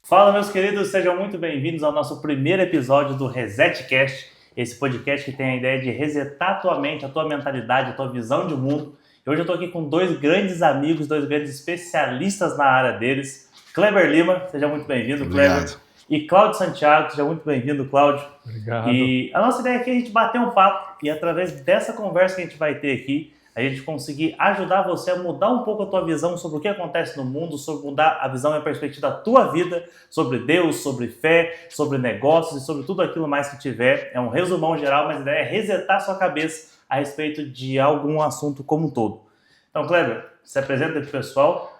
Fala, meus queridos, sejam muito bem-vindos ao nosso primeiro episódio do ResetCast, esse podcast que tem a ideia de resetar a tua mente, a tua mentalidade, a tua visão de mundo. E hoje eu estou aqui com dois grandes amigos, dois grandes especialistas na área deles. Kleber Lima, seja muito bem-vindo, Kleber. E Cláudio Santiago, seja muito bem-vindo, Cláudio. Obrigado. E a nossa ideia aqui é a gente bater um papo e através dessa conversa que a gente vai ter aqui, a gente conseguir ajudar você a mudar um pouco a tua visão sobre o que acontece no mundo, sobre mudar a visão e a perspectiva da tua vida, sobre Deus, sobre fé, sobre negócios e sobre tudo aquilo mais que tiver. É um resumão geral, mas a ideia é resetar a sua cabeça a respeito de algum assunto como um todo. Então, Kleber, se apresenta aí pro pessoal.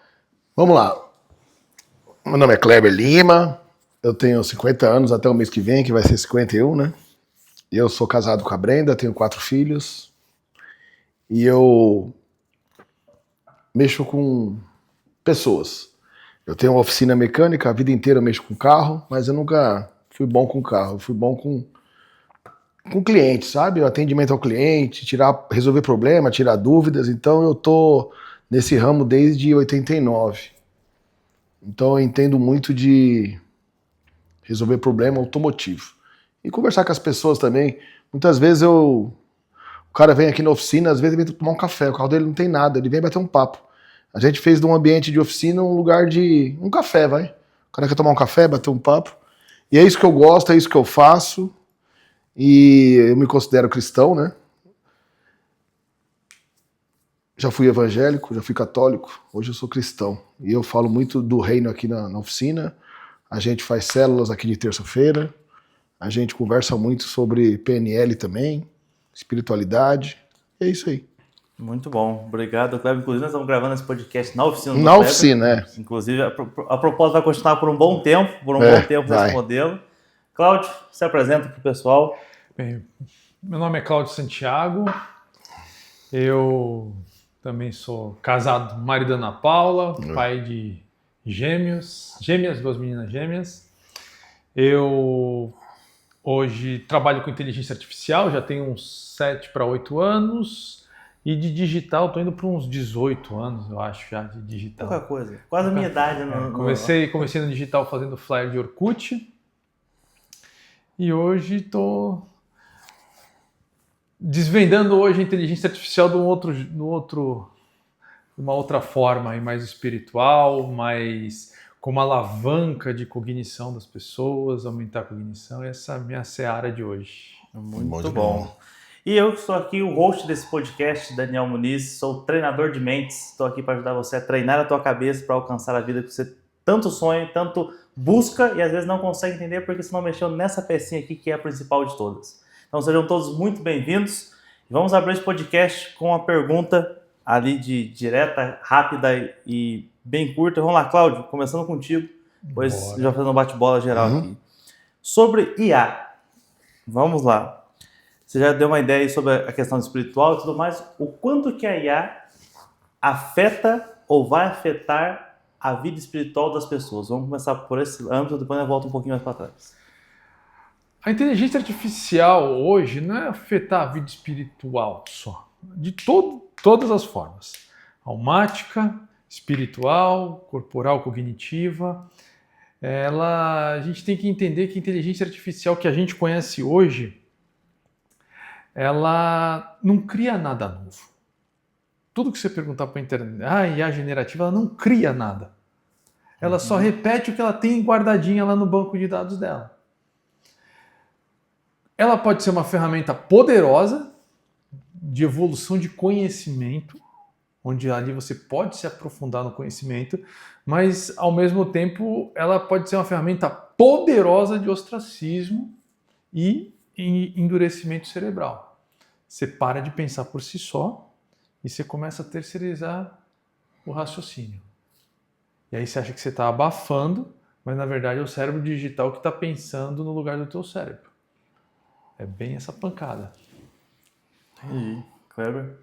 Vamos lá. Meu nome é Kleber Lima, eu tenho 50 anos até o mês que vem, que vai ser 51, né? Eu sou casado com a Brenda, tenho 4 filhos. E eu mexo com pessoas. Eu tenho uma oficina mecânica, a vida inteira eu mexo com carro, mas eu nunca fui bom com carro. Eu fui bom com cliente, sabe? O atendimento ao cliente, resolver problema, tirar dúvidas. Então eu tô nesse ramo desde 89. Então eu entendo muito de resolver problema automotivo. E conversar com as pessoas também. Muitas vezes o cara vem aqui na oficina, às vezes ele vem tomar um café, o carro dele não tem nada, ele vem bater um papo. A gente fez de um ambiente de oficina um lugar de um café, vai. O cara quer tomar um café, bater um papo. E é isso que eu gosto, é isso que eu faço. E eu me considero cristão, né? Já fui evangélico, já fui católico, hoje eu sou cristão. E eu falo muito do reino aqui na oficina. A gente faz células aqui de terça-feira. A gente conversa muito sobre PNL também. Espiritualidade, é isso aí. Muito bom, obrigado, Kleber. Inclusive, nós estamos gravando esse podcast na oficina do Na Kleber. oficina, é. Inclusive, a propósito vai continuar por um bom tempo, vai. esse modelo. Cláudio, se apresenta para o pessoal. Bem, meu nome é Cláudio Santiago, eu também sou casado, marido da Ana Paula, pai de gêmeas, 2 meninas gêmeas. Eu hoje trabalho com inteligência artificial, já tenho uns 7 para 8 anos. E de digital, estou indo para uns 18 anos, eu acho, já de digital. Pouca coisa, quase a minha idade. Comecei no digital fazendo flyer de Orkut. E hoje estou desvendando hoje a inteligência artificial de uma outra forma, mais espiritual, mais com uma alavanca de cognição das pessoas, aumentar a cognição. Essa é a minha seara de hoje. Muito bom. E eu que sou aqui o host desse podcast, Daniel Muniz, sou treinador de mentes, estou aqui para ajudar você a treinar a tua cabeça para alcançar a vida que você tanto sonha, tanto busca e às vezes não consegue entender porque você não mexeu nessa pecinha aqui que é a principal de todas. Então sejam todos muito bem-vindos. Vamos abrir esse podcast com uma pergunta ali de direta, rápida e bem curta. Vamos lá, Cláudio, começando contigo, depois já fazendo um bate-bola geral aqui. Sobre IA, vamos lá. Você já deu uma ideia aí sobre a questão espiritual e tudo mais. O quanto que a IA afeta ou vai afetar a vida espiritual das pessoas? Vamos começar por esse âmbito, depois eu volto um pouquinho mais para trás. A inteligência artificial hoje não é afetar a vida espiritual só. De todas as formas. Almática, espiritual, corporal, cognitiva. A gente tem que entender que a inteligência artificial que a gente conhece hoje, ela não cria nada novo. Tudo que você perguntar para a internet, IA generativa, ela não cria nada. Ela só repete o que ela tem guardadinha lá no banco de dados dela. Ela pode ser uma ferramenta poderosa de evolução de conhecimento, onde ali você pode se aprofundar no conhecimento, mas ao mesmo tempo ela pode ser uma ferramenta poderosa de ostracismo e endurecimento cerebral. Você para de pensar por si só e você começa a terceirizar o raciocínio. E aí você acha que você está abafando, mas na verdade é o cérebro digital que está pensando no lugar do teu cérebro. É bem essa pancada. Entendi. Kleber?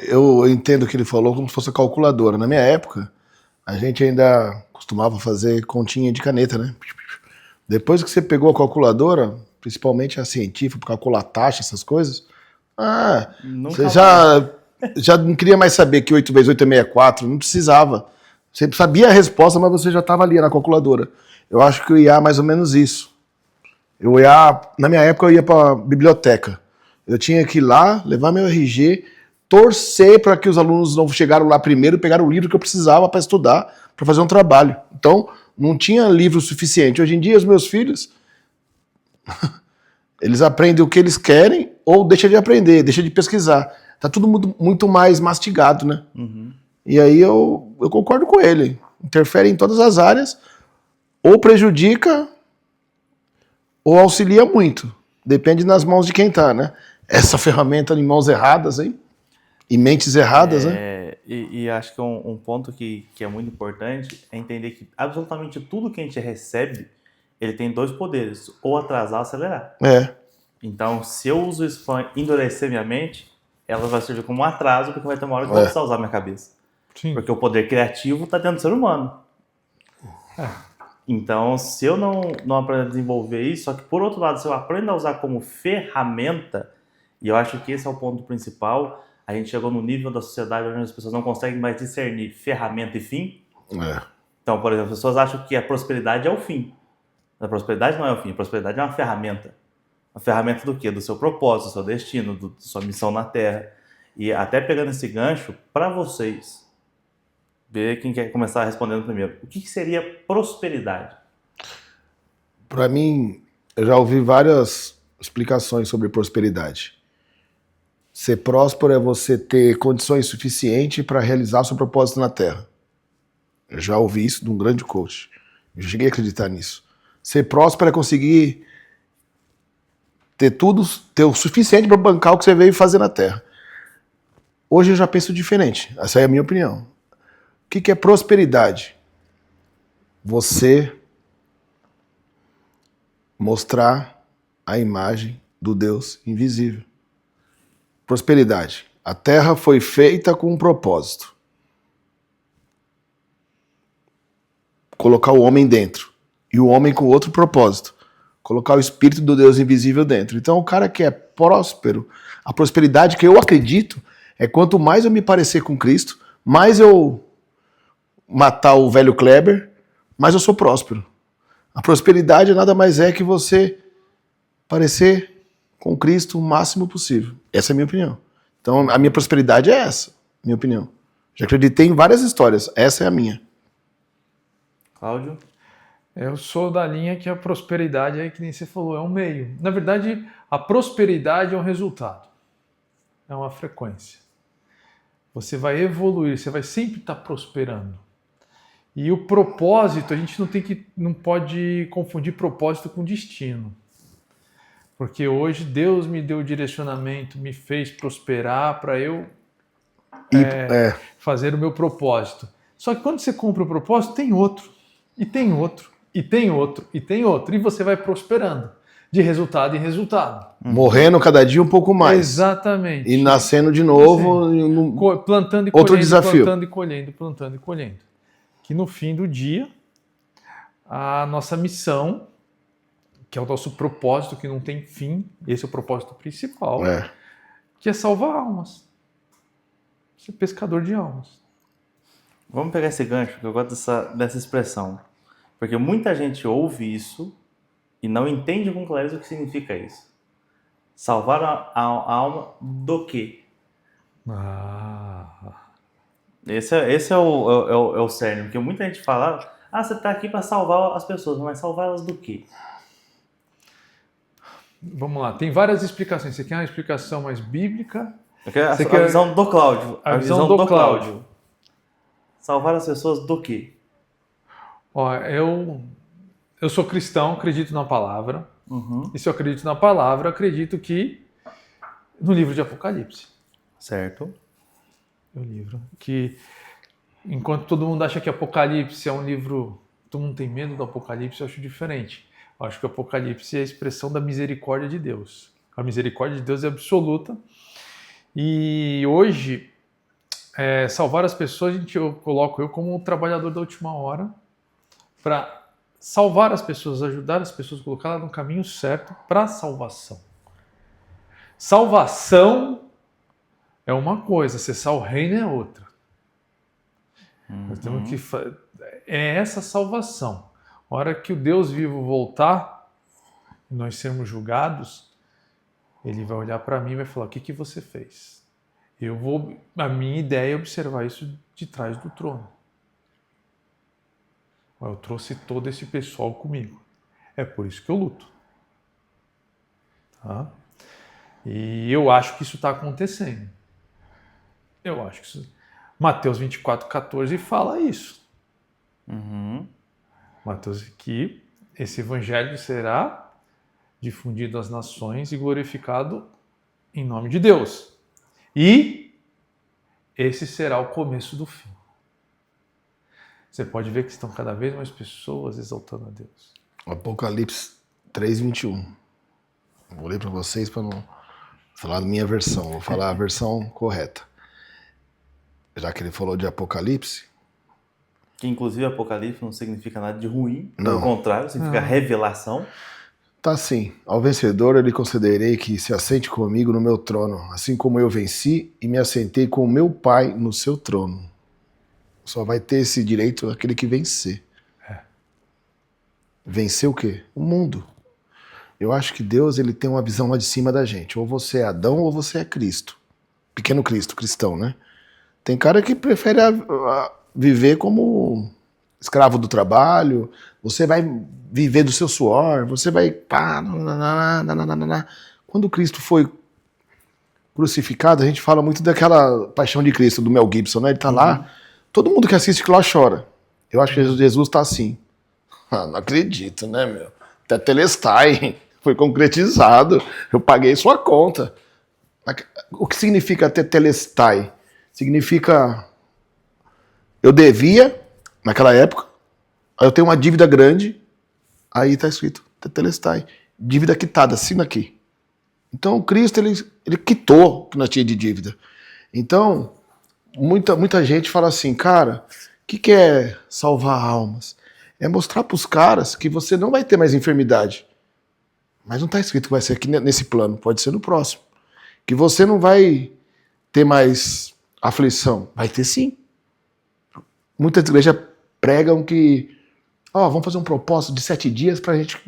Eu entendo o que ele falou como se fosse a calculadora. Na minha época, a gente ainda costumava fazer continha de caneta, né? Depois que você pegou a calculadora, principalmente a científica, para calcular taxa, essas coisas, você já não queria mais saber que 8 vezes 8 é 64, não precisava. Você sabia a resposta, mas você já estava ali na calculadora. Eu acho que o IA é mais ou menos isso. O IA, na minha época, eu ia para a biblioteca. Eu tinha que ir lá, levar meu RG, torcer para que os alunos não chegaram lá primeiro, pegaram o livro que eu precisava para estudar, para fazer um trabalho. Então, não tinha livro suficiente. Hoje em dia, os meus filhos, eles aprendem o que eles querem ou deixam de aprender, deixam de pesquisar. Tá tudo muito mais mastigado, né? Uhum. E aí eu concordo com ele. Interfere em todas as áreas, ou prejudica ou auxilia muito. Depende nas mãos de quem tá, né? Essa ferramenta em mãos erradas, hein? E mentes erradas, né? E acho que um ponto que é muito importante é entender que absolutamente tudo que a gente recebe, ele tem dois poderes, ou atrasar ou acelerar. Então, se eu uso isso para endurecer minha mente, ela vai servir como um atraso, porque vai ter uma hora que eu vou precisar usar minha cabeça. Sim. Porque o poder criativo está dentro do ser humano. Então, se eu não aprendo a desenvolver isso, só que por outro lado, se eu aprendo a usar como ferramenta, e eu acho que esse é o ponto principal, a gente chegou no nível da sociedade onde as pessoas não conseguem mais discernir ferramenta e fim. Então, por exemplo, as pessoas acham que a prosperidade é o fim. A prosperidade não é o fim, a prosperidade é uma ferramenta. Uma ferramenta do quê? Do seu propósito, do seu destino, da sua missão na Terra. E até pegando esse gancho, para vocês, ver quem quer começar respondendo primeiro. O que seria prosperidade? Para mim, eu já ouvi várias explicações sobre prosperidade. Ser próspero é você ter condições suficientes para realizar seu propósito na Terra. Eu já ouvi isso de um grande coach. Eu cheguei a acreditar nisso. Ser próspero é conseguir ter o suficiente para bancar o que você veio fazer na Terra. Hoje eu já penso diferente. Essa é a minha opinião. O que é prosperidade? Você mostrar a imagem do Deus invisível. Prosperidade. A Terra foi feita com um propósito. Colocar o homem dentro. E o homem com outro propósito. Colocar o Espírito do Deus invisível dentro. Então o cara que é próspero, a prosperidade que eu acredito é quanto mais eu me parecer com Cristo, mais eu matar o velho Kleber, mais eu sou próspero. A prosperidade nada mais é que você parecer com Cristo o máximo possível. Essa é a minha opinião. Então a minha prosperidade é essa, minha opinião. Já acreditei em várias histórias, essa é a minha. Cláudio? Eu sou da linha que a prosperidade, é que nem você falou, é um meio. Na verdade, a prosperidade é um resultado. É uma frequência. Você vai evoluir, você vai sempre estar prosperando. E o propósito, a gente não pode confundir propósito com destino. Porque hoje Deus me deu o direcionamento, me fez prosperar para eu fazer o meu propósito. Só que quando você cumpre o propósito, tem outro, e tem outro, e tem outro, e tem outro. E você vai prosperando, de resultado em resultado. Morrendo cada dia um pouco mais. Exatamente. E nascendo de novo. Plantando e outro colhendo, desafio. plantando e colhendo, plantando e colhendo. Que no fim do dia, a nossa missão, que é o nosso propósito, que não tem fim, esse é o propósito principal, que é salvar almas. Ser pescador de almas. Vamos pegar esse gancho, que eu gosto dessa expressão. Porque muita gente ouve isso e não entende com clareza o que significa isso. Salvar a alma do quê? Esse é o cerne, porque muita gente fala, você está aqui para salvar as pessoas, mas salvar elas do quê? Vamos lá, tem várias explicações. Você quer uma explicação mais bíblica? Eu quero a visão do Cláudio. A visão do Cláudio. Salvar as pessoas do quê? Ó, eu sou cristão, acredito na palavra. Uhum. E se eu acredito na palavra, acredito que no livro de Apocalipse. Certo. É o livro que, enquanto todo mundo acha que Apocalipse é um livro, todo mundo tem medo do Apocalipse, eu acho diferente. Eu acho que o Apocalipse é a expressão da misericórdia de Deus. A misericórdia de Deus é absoluta. E hoje, salvar as pessoas, eu coloco eu como um trabalhador da última hora para salvar as pessoas, ajudar as pessoas, colocá-las no caminho certo para a salvação. Salvação é uma coisa, acessar o reino é outra. Nós temos que é essa salvação. A hora que o Deus vivo voltar, e nós sermos julgados, ele vai olhar para mim e vai falar: o que você fez? A minha ideia é observar isso de trás do trono. Eu trouxe todo esse pessoal comigo. É por isso que eu luto. Tá? E eu acho que isso está acontecendo. Eu acho que isso... Mateus 24:14 fala isso. Mateus, que esse evangelho será difundido às nações e glorificado em nome de Deus. E esse será o começo do fim. Você pode ver que estão cada vez mais pessoas exaltando a Deus. Apocalipse 3:21. Vou ler para vocês para não falar da minha versão, vou falar a versão correta. Já que ele falou de Apocalipse. Que inclusive Apocalipse não significa nada de ruim, Não. pelo contrário, significa revelação. Tá assim: ao vencedor eu lhe concederei que se assente comigo no meu trono, assim como eu venci e me assentei com o meu Pai no seu trono. Só vai ter esse direito aquele que vencer. Vencer o quê? O mundo. Eu acho que Deus ele tem uma visão lá de cima da gente. Ou você é Adão ou você é Cristo. Pequeno Cristo, cristão, né? Tem cara que prefere viver como escravo do trabalho. Você vai viver do seu suor. Você vai... Quando Cristo foi crucificado, a gente fala muito daquela paixão de Cristo, do Mel Gibson, né? Ele tá lá... Todo mundo que assiste aquilo lá chora. Eu acho que Jesus está assim. Não acredito, né, meu? Tetelestai, foi concretizado. Eu paguei sua conta. O que significa tetelestai? Significa... Eu devia, naquela época, eu tenho uma dívida grande, aí está escrito tetelestai. Dívida quitada, assina aqui. Então, Cristo, ele quitou o que nós tínhamos de dívida. Então... Muita gente fala assim: cara, o que é salvar almas? É mostrar para os caras que você não vai ter mais enfermidade. Mas não está escrito que vai ser aqui nesse plano, pode ser no próximo. Que você não vai ter mais aflição. Vai ter sim. Muitas igrejas pregam que vamos fazer um propósito de 7 dias para a gente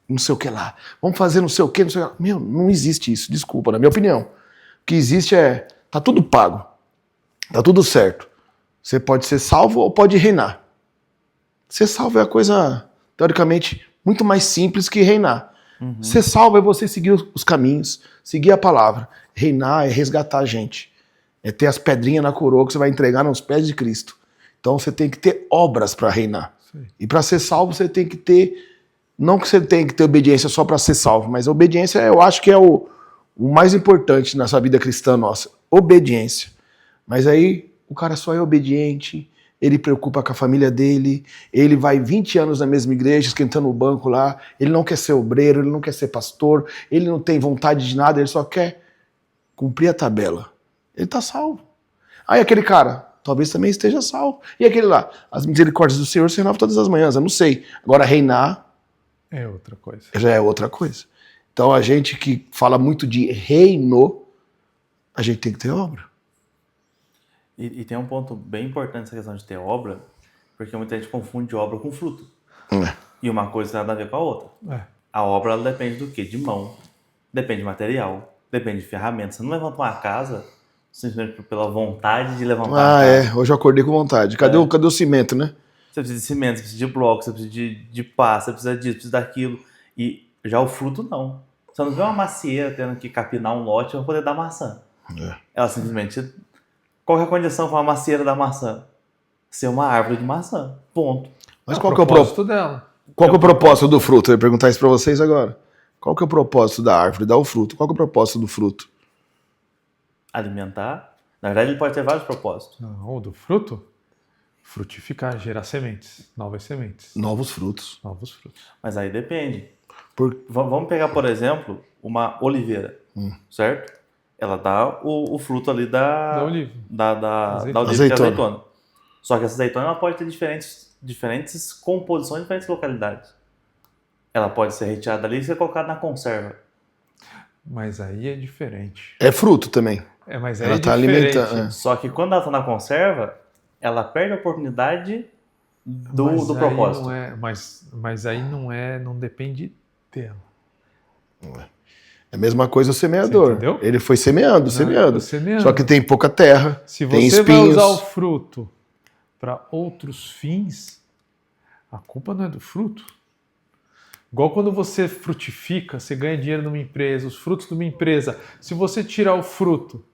não sei o que lá. Vamos fazer não sei o que, não sei o que lá. Meu, não existe isso, desculpa, na minha opinião. O que existe tá tudo pago. Tá tudo certo. Você pode ser salvo ou pode reinar. Ser salvo é a coisa, teoricamente, muito mais simples que reinar. Ser salvo é você seguir os caminhos, seguir a palavra. Reinar é resgatar a gente. É ter as pedrinhas na coroa que você vai entregar nos pés de Cristo. Então você tem que ter obras para reinar. Sim. E para ser salvo você tem que ter... Não que você tenha que ter obediência só para ser salvo, mas a obediência eu acho que é o mais importante nessa vida cristã nossa. Obediência. Mas aí o cara só é obediente, ele preocupa com a família dele, ele vai 20 anos na mesma igreja, esquentando o banco lá, ele não quer ser obreiro, ele não quer ser pastor, ele não tem vontade de nada, ele só quer cumprir a tabela. Ele está salvo. Aí aquele cara, talvez também esteja salvo. E aquele lá, as misericórdias do Senhor se renovam todas as manhãs, eu não sei. Agora reinar... é outra coisa. Já é outra coisa. Então a gente que fala muito de reino, a gente tem que ter obra. E tem um ponto bem importante nessa questão de ter obra, porque muita gente confunde obra com fruto. E uma coisa tem nada a ver com a outra. A obra ela depende do quê? De mão, depende de material, depende de ferramentas. Você não levanta uma casa simplesmente pela vontade de levantar uma casa. Hoje eu acordei com vontade. Cadê o cimento, né? Você precisa de cimento, você precisa de bloco, você precisa de pá, você precisa disso, precisa daquilo. E já o fruto não. Você não vê uma macieira tendo que capinar um lote para poder dar maçã. Ela simplesmente... Qual é a condição para uma macieira da maçã? Ser uma árvore de maçã. Ponto. Mas qual que é o propósito dela? Qual que é o propósito do fruto? Eu ia perguntar isso para vocês agora. Qual que é o propósito da árvore? Dar o fruto. Qual que é o propósito do fruto? Alimentar. Na verdade, ele pode ter vários propósitos. Não, o do fruto? Frutificar, gerar sementes. Novas sementes. Novos frutos. Novos frutos. Mas aí depende. Vamos pegar, por exemplo, uma oliveira. Certo? Ela dá o fruto ali da oliva. Da oliva, que é azeitona. Só que essa azeitona ela pode ter diferentes composições, diferentes localidades. Ela pode ser retirada ali e ser colocada na conserva. Mas aí é diferente. É fruto também. Mas ela é tá diferente. Alimentando. Só que quando ela está na conserva, ela perde a oportunidade do Mas aí propósito. não é, mas aí não depende dela. É a mesma coisa o Você semeador. entendeu? Ele foi semeando. Semeando. Só que tem pouca terra, Se tem você vai espinhos. usar o fruto para outros fins, a culpa não é do fruto. Igual quando você frutifica, você ganha dinheiro numa empresa, os frutos de uma empresa. Se você tirar o fruto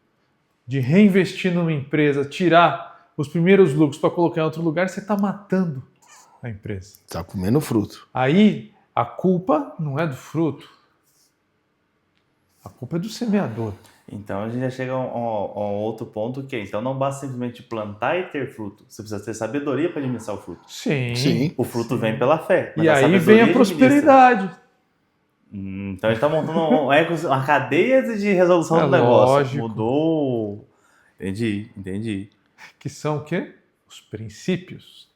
de reinvestir numa empresa, tirar os primeiros lucros para colocar em outro lugar, você está matando a empresa. Tá comendo fruto. Aí a culpa não é do fruto. A culpa é do semeador. Então a gente já chega a um outro ponto que é, então não basta simplesmente plantar e ter fruto. Você precisa ter sabedoria para administrar o fruto. Sim. O fruto vem pela fé. Mas E a aí vem sabedoria a prosperidade. Então a gente está montando uma cadeia de resolução É do negócio. lógico. Mudou. Entendi. Que são o quê? Os princípios.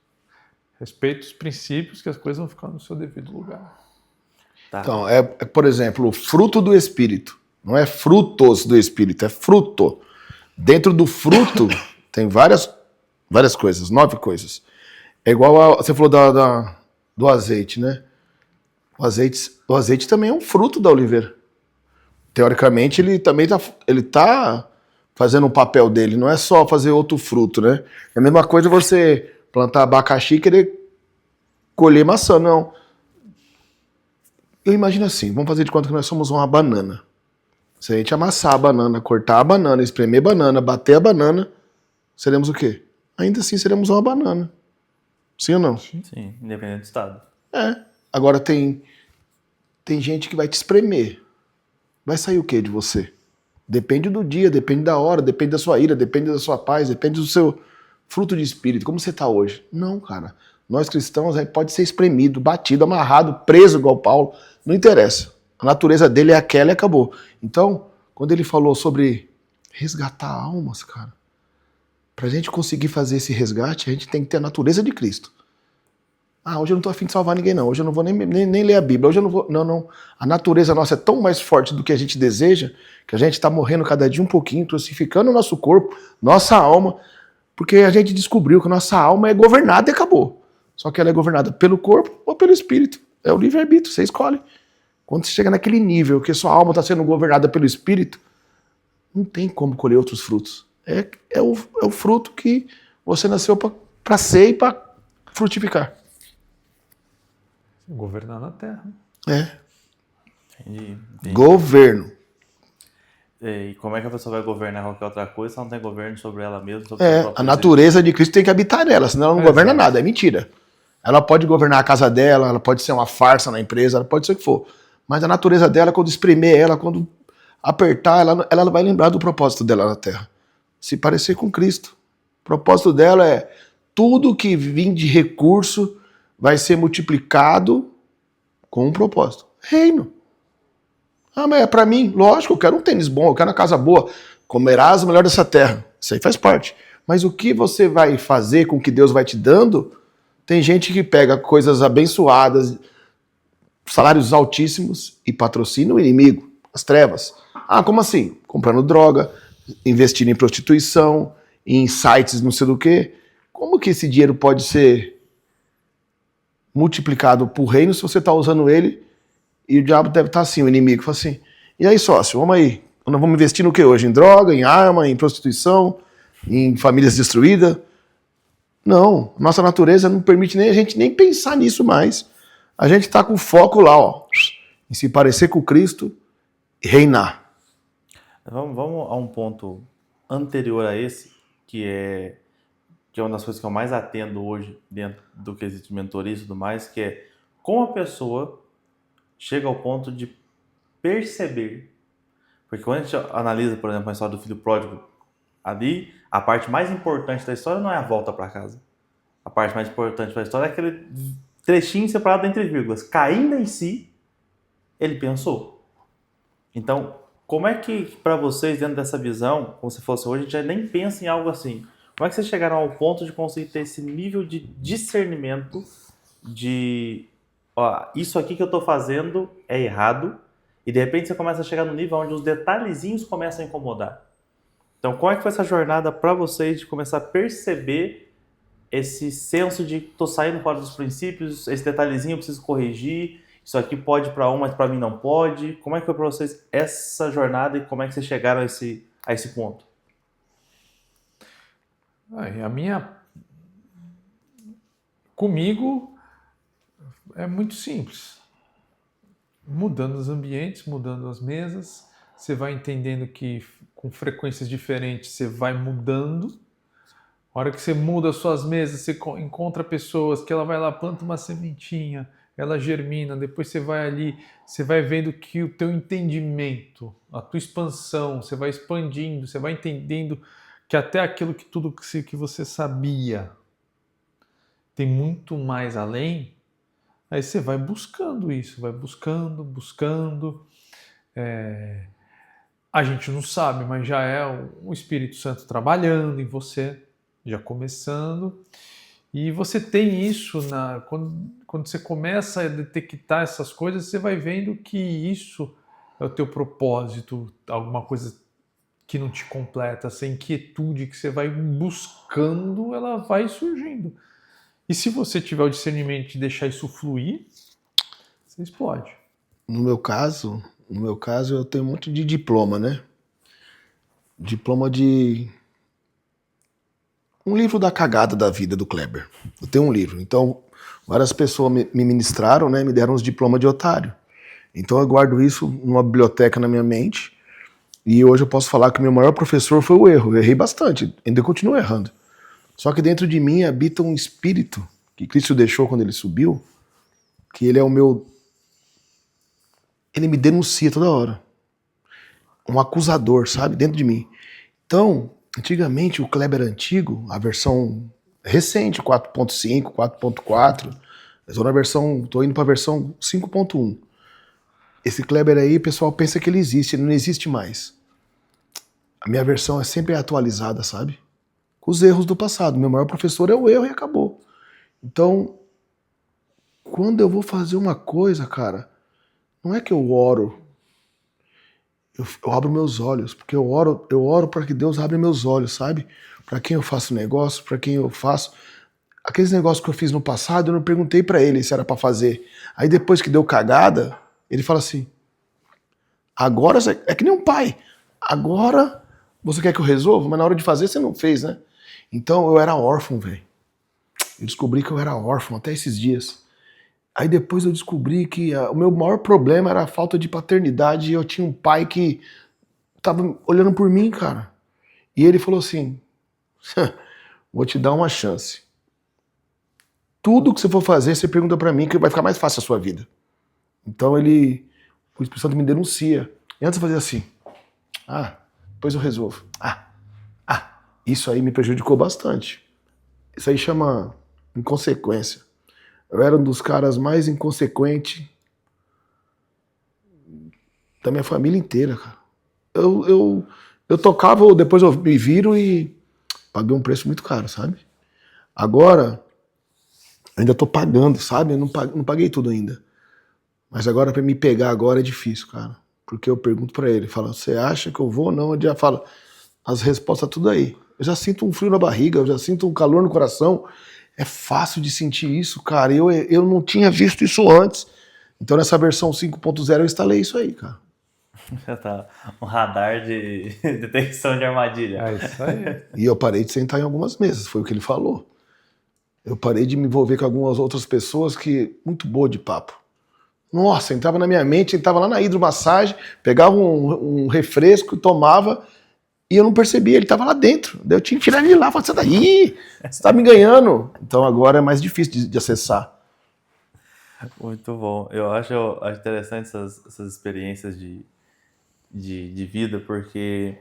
Respeite os princípios que as coisas vão ficar no seu devido lugar. Tá. Então, por exemplo, o fruto do Espírito. Não é frutos do Espírito, é fruto. Dentro do fruto tem várias coisas, 9 coisas. É igual você falou do azeite, né? O azeite também é um fruto da oliveira. Teoricamente, ele também tá fazendo o papel dele, não é só fazer outro fruto, né? É a mesma coisa você plantar abacaxi e querer colher maçã, não. Eu imagino assim, vamos fazer de conta que nós somos uma banana. Se a gente amassar a banana, cortar a banana, espremer a banana, bater a banana, seremos o quê? Ainda assim seremos uma banana. Sim ou não? Sim, independente do estado. Agora tem gente que vai te espremer. Vai sair o quê de você? Depende do dia, depende da hora, depende da sua ira, depende da sua paz, depende do seu fruto de espírito. Como você está hoje? Não, cara. Nós cristãos aí pode ser espremido, batido, amarrado, preso igual Paulo. Não interessa. A natureza dele é aquela e acabou. Então, quando ele falou sobre resgatar almas, cara, pra gente conseguir fazer esse resgate, a gente tem que ter a natureza de Cristo. Hoje eu não tô afim de salvar ninguém, não. Hoje eu não vou nem ler a Bíblia. Hoje eu não vou. Não. A natureza nossa é tão mais forte do que a gente deseja, que a gente está morrendo cada dia um pouquinho, crucificando o nosso corpo, nossa alma, porque a gente descobriu que nossa alma é governada e acabou. Só que ela é governada pelo corpo ou pelo espírito. É o livre-arbítrio, você escolhe. Quando você chega naquele nível que sua alma está sendo governada pelo espírito, não tem como colher outros frutos. É o fruto que você nasceu para ser e para frutificar. Governar na terra. Entendi. Governo. E como é que a pessoa vai governar qualquer outra coisa se ela não tem governo sobre ela mesma? Sobre seu próprio A natureza de Cristo tem que habitar nela, senão ela não governa nada, é mentira. Ela pode governar a casa dela, ela pode ser uma farsa na empresa, ela pode ser o que for. Mas a natureza dela, quando espremer ela, quando apertar, ela vai lembrar do propósito dela na Terra. Se parecer com Cristo. O propósito dela é tudo que vir de recurso vai ser multiplicado com um propósito. Reino. Mas é pra mim, lógico, eu quero um tênis bom, eu quero uma casa boa. Comerás o melhor dessa terra. Isso aí faz parte. Mas o que você vai fazer com o que Deus vai te dando, tem gente que pega coisas abençoadas, salários altíssimos e patrocina o inimigo, as trevas. Como assim? Comprando droga, investindo em prostituição, em sites não sei do que. Como que esse dinheiro pode ser multiplicado por reino se você está usando ele e o diabo deve estar assim, o inimigo fala assim, e aí sócio, vamos aí, nós vamos investir no que hoje? Em droga, em arma, em prostituição, em famílias destruídas? Não, nossa natureza não permite nem a gente nem pensar nisso mais. A gente está com foco lá, em se parecer com Cristo e reinar. Vamos a um ponto anterior a esse, que é uma das coisas que eu mais atendo hoje dentro do quesito de mentoria e tudo mais, que é como a pessoa chega ao ponto de perceber. Porque quando a gente analisa, por exemplo, a história do filho pródigo, ali a parte mais importante da história não é a volta para casa. A parte mais importante da história é aquele trechinho separado entre vírgulas. Caindo em si, ele pensou. Então, como é que, para vocês, dentro dessa visão, como se fosse hoje, a gente já nem pensa em algo assim. Como é que vocês chegaram ao ponto de conseguir ter esse nível de discernimento de isso aqui que eu estou fazendo é errado, e de repente você começa a chegar no nível onde os detalhezinhos começam a incomodar. Então, qual é que foi essa jornada para vocês de começar a perceber esse senso de tô saindo fora dos princípios, esse detalhezinho eu preciso corrigir, isso aqui pode para um, mas para mim não pode. Como é que foi para vocês essa jornada e como é que vocês chegaram a esse ponto? A minha... Comigo é muito simples. Mudando os ambientes, mudando as mesas, você vai entendendo que com frequências diferentes você vai mudando. A hora que você muda as suas mesas, você encontra pessoas que ela vai lá, planta uma sementinha, ela germina, depois você vai ali, você vai vendo que o teu entendimento, a tua expansão, você vai expandindo, você vai entendendo que até aquilo que tudo que você sabia tem muito mais além. Aí você vai buscando isso, vai buscando. A gente não sabe, mas já é o Espírito Santo trabalhando em você, já começando. E você tem isso, quando você começa a detectar essas coisas, você vai vendo que isso é o teu propósito, alguma coisa que não te completa, essa inquietude que você vai buscando, ela vai surgindo. E se você tiver o discernimento de deixar isso fluir, você explode. No meu caso, eu tenho um monte de diploma, né? Diploma de um livro da cagada da vida do Kleber. Eu tenho um livro. Então, várias pessoas me ministraram, né? Me deram uns diplomas de otário. Então, eu guardo isso numa biblioteca na minha mente. E hoje eu posso falar que o meu maior professor foi o erro. Eu errei bastante, ainda continuo errando. Só que dentro de mim habita um espírito que Cristo deixou quando ele subiu, que ele é o meu... Ele me denuncia toda hora. Um acusador, sabe? Dentro de mim. Então, antigamente, o Kleber antigo, a versão recente, 4.5, 4.4, eu tô indo para a versão 5.1. Esse Kleber aí, o pessoal pensa que ele existe, ele não existe mais. A minha versão é sempre atualizada, sabe? Com os erros do passado. Meu maior professor é o erro e acabou. Então, quando eu vou fazer uma coisa, cara, não é que eu oro. Eu abro meus olhos, porque eu oro para que Deus abra meus olhos, sabe? Para quem eu faço negócio, para quem eu faço. Aqueles negócios que eu fiz no passado, eu não perguntei para ele se era para fazer. Aí depois que deu cagada, ele fala assim: agora, é que nem um pai. Agora você quer que eu resolva, mas na hora de fazer você não fez, né? Então eu era órfão, velho. Eu descobri que eu era órfão até esses dias. Aí depois eu descobri que o meu maior problema era a falta de paternidade e eu tinha um pai que tava olhando por mim, cara. E ele falou assim: vou te dar uma chance. Tudo que você for fazer, você pergunta pra mim que vai ficar mais fácil a sua vida. Então o Espírito Santo me denuncia. E antes eu fazia assim: depois eu resolvo. Isso aí me prejudicou bastante. Isso aí chama inconsequência. Eu era um dos caras mais inconsequentes da minha família inteira, cara. Eu tocava, depois eu me viro e paguei um preço muito caro, sabe? Agora, ainda tô pagando, sabe? Eu não paguei tudo ainda. Mas agora, pra me pegar agora é difícil, cara. Porque eu pergunto pra ele, fala: você acha que eu vou ou não? Ele já fala as respostas tudo aí. Eu já sinto um frio na barriga, eu já sinto um calor no coração. É fácil de sentir isso, cara. Eu não tinha visto isso antes. Então nessa versão 5.0 eu instalei isso aí, cara. Já tá um radar de detecção de armadilha. É isso aí. E eu parei de sentar em algumas mesas, foi o que ele falou. Eu parei de me envolver com algumas outras pessoas que... Muito boa de papo. Nossa, entrava na minha mente, entrava lá na hidromassagem, pegava um refresco, tomava... E eu não percebia, ele estava lá dentro. Daí eu tinha que tirar ele de lá, falar: sai daí, você tá me ganhando. Então agora é mais difícil de acessar. Muito bom. Eu acho interessante essas experiências de vida, porque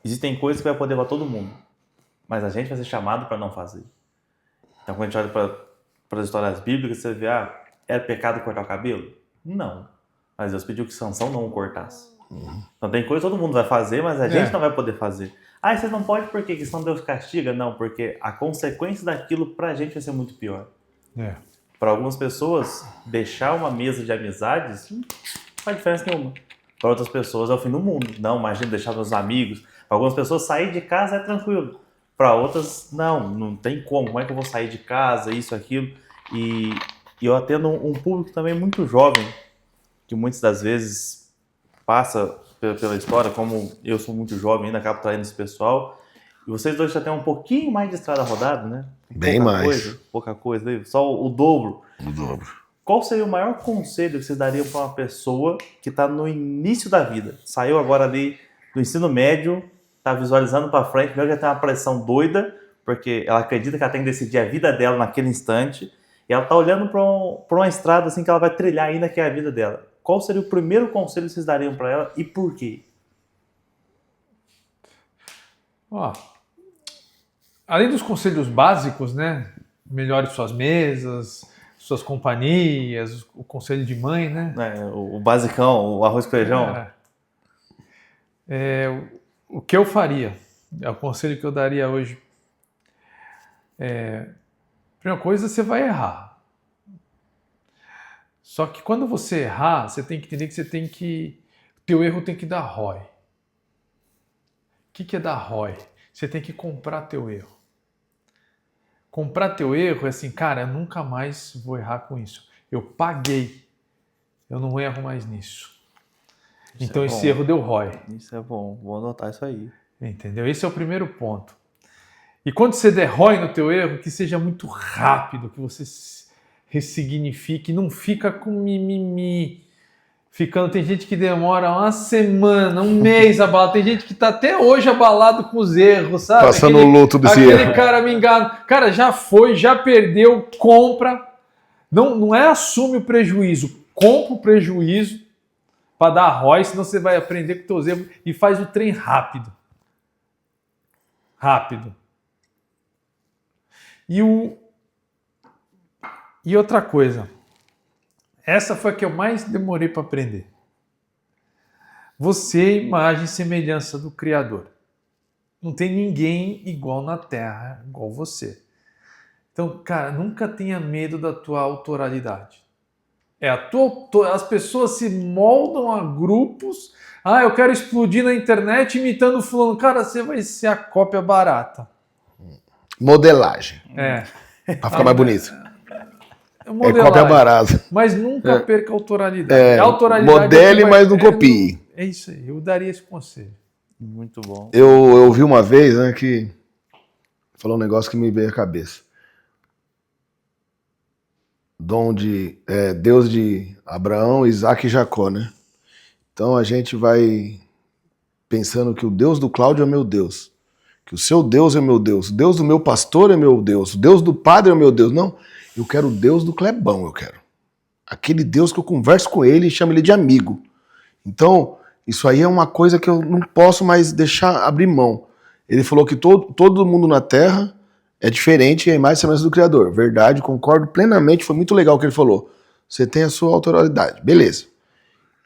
existem coisas que vai poder para todo mundo, mas a gente vai ser chamado para não fazer. Então quando a gente olha para as histórias bíblicas, você vê: era pecado cortar o cabelo? Não. Mas Deus pediu que Sansão não o cortasse. Então tem coisa que todo mundo vai fazer, mas a gente não vai poder fazer. E você não pode por quê? Que senão Deus castiga? Não, porque a consequência daquilo pra gente vai ser muito pior. Para algumas pessoas, deixar uma mesa de amizades não faz diferença nenhuma. Para outras pessoas é o fim do mundo. Não, imagina deixar meus amigos. Para algumas pessoas, sair de casa é tranquilo. Para outras, não tem como é que eu vou sair de casa, isso, aquilo. E eu atendo um público também muito jovem, que muitas das vezes passa pela história, como eu sou muito jovem ainda, acabo traindo esse pessoal. E vocês dois já têm um pouquinho mais de estrada rodada, né? Bem mais. Pouca coisa, só o dobro. O dobro. Qual seria o maior conselho que vocês dariam para uma pessoa que está no início da vida? Saiu agora ali do ensino médio, está visualizando para frente, mesmo já tem uma pressão doida, porque ela acredita que ela tem que decidir a vida dela naquele instante, e ela está olhando para uma estrada assim que ela vai trilhar ainda, que é a vida dela. Qual seria o primeiro conselho que vocês dariam para ela e por quê? Ó, além dos conselhos básicos, né? Melhore suas mesas, suas companhias, o conselho de mãe, né? O basicão, o arroz com feijão. O que eu faria, é o conselho que eu daria hoje. Primeira coisa, você vai errar. Só que quando você errar, você tem que entender que teu erro tem que dar ROI. O que é dar ROI? Você tem que comprar teu erro. Comprar teu erro é assim, cara, eu nunca mais vou errar com isso. Eu paguei. Eu não erro mais nisso. Então esse erro deu ROI. Isso é bom, vou anotar isso aí. Entendeu? Esse é o primeiro ponto. E quando você der ROI no teu erro, que seja muito rápido, que você ressignifique, não fica com mimimi. Tem gente que demora uma semana, um mês abalado. Tem gente que tá até hoje abalado com os erros, sabe? Passando o luto desse erro. Aquele cara me engana. Cara, já foi, já perdeu, compra. Não é assume o prejuízo, compra o prejuízo para dar ROI, senão você vai aprender com teus erros e faz o trem rápido. Rápido. E outra coisa. Essa foi a que eu mais demorei para aprender. Você é imagem e semelhança do Criador. Não tem ninguém igual na Terra, igual você. Então, cara, nunca tenha medo da tua autoralidade. As pessoas se moldam a grupos. Eu quero explodir na internet imitando fulano. Cara, você vai ser a cópia barata. Modelagem. Para ficar mais bonito. Cópia barata. Mas nunca perca a autoralidade. Autoralidade modele, mas não copie. É isso aí, eu daria esse conselho. Muito bom. Eu ouvi uma vez, né, que falou um negócio que me veio à cabeça. Deus de Abraão, Isaac e Jacó, né? Então a gente vai pensando que o Deus do Cláudio é meu Deus, que o seu Deus é meu Deus, o Deus do meu pastor é meu Deus, o Deus do padre é meu Deus. Não, eu quero o Deus do Clebão, eu quero. Aquele Deus que eu converso com ele e chamo ele de amigo. Então, isso aí é uma coisa que eu não posso mais deixar abrir mão. Ele falou que todo mundo na Terra é diferente e é a imagem e semelhança do Criador. Verdade, concordo plenamente, foi muito legal o que ele falou. Você tem a sua autoridade, beleza.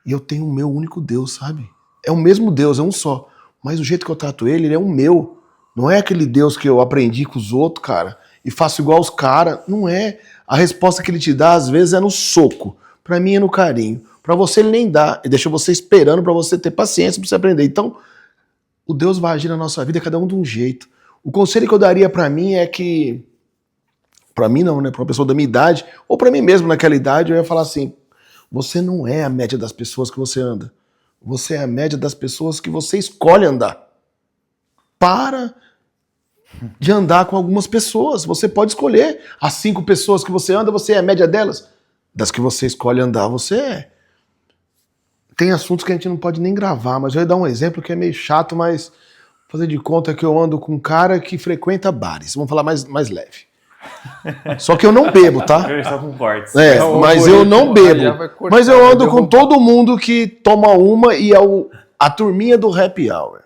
E eu tenho o meu único Deus, sabe? É o mesmo Deus, é um só. Mas o jeito que eu trato ele é o meu. Não é aquele Deus que eu aprendi com os outros, cara, e faço igual os caras. Não é. A resposta que ele te dá, às vezes, é no soco. Pra mim é no carinho. Pra você ele nem dá. Ele deixa você esperando pra você ter paciência pra você aprender. Então, o Deus vai agir na nossa vida, cada um de um jeito. O conselho que eu daria pra mim é que... Pra mim não, né? Pra uma pessoa da minha idade, ou pra mim mesmo naquela idade, eu ia falar assim, você não é a média das pessoas que você anda. Você é a média das pessoas que você escolhe andar. Para de andar com algumas pessoas. Você pode escolher. As 5 pessoas que você anda, você é a média delas. Das que você escolhe andar, você é. Tem assuntos que a gente não pode nem gravar, mas eu ia dar um exemplo que é meio chato, mas fazer de conta que eu ando com um cara que frequenta bares. Vamos falar mais leve. Só que eu não bebo, tá? Eu estou com cortes. Mas eu não bebo. Mas eu ando com todo mundo que toma uma e é a turminha do happy hour.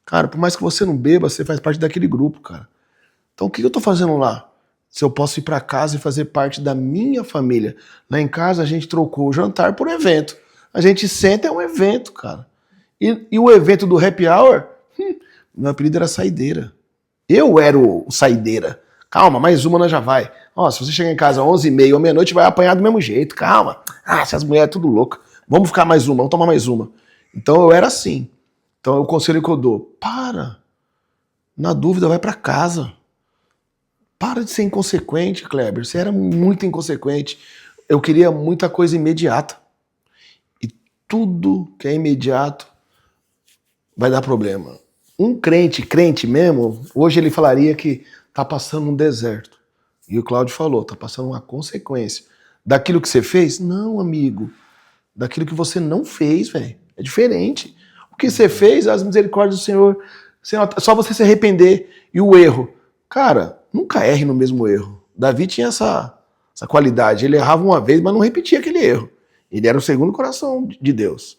Cara, por mais que você não beba, você faz parte daquele grupo, cara. Então o que eu tô fazendo lá? Se eu posso ir pra casa e fazer parte da minha família. Lá em casa a gente trocou o jantar por evento. A gente senta, é um evento, cara. E o evento do happy hour, meu apelido era Saideira. Eu era o Saideira. Calma, mais uma nós já vai. Se você chegar em casa às 11h30 ou meia-noite, vai apanhar do mesmo jeito. Calma. Se as mulheres tudo loucas. Vamos ficar mais uma, vamos tomar mais uma. Então eu era assim. Então o conselho que eu dou, para. Na dúvida, vai para casa. Para de ser inconsequente, Kleber. Você era muito inconsequente. Eu queria muita coisa imediata. E tudo que é imediato vai dar problema. Um crente mesmo, hoje ele falaria que tá passando um deserto. E o Cláudio falou, tá passando uma consequência. Daquilo que você fez? Não, amigo. Daquilo que você não fez, velho. É diferente. O que você fez, as misericórdias do Senhor, só você se arrepender. E o erro? Cara, nunca erre no mesmo erro. Davi tinha essa qualidade. Ele errava uma vez, mas não repetia aquele erro. Ele era o segundo coração de Deus.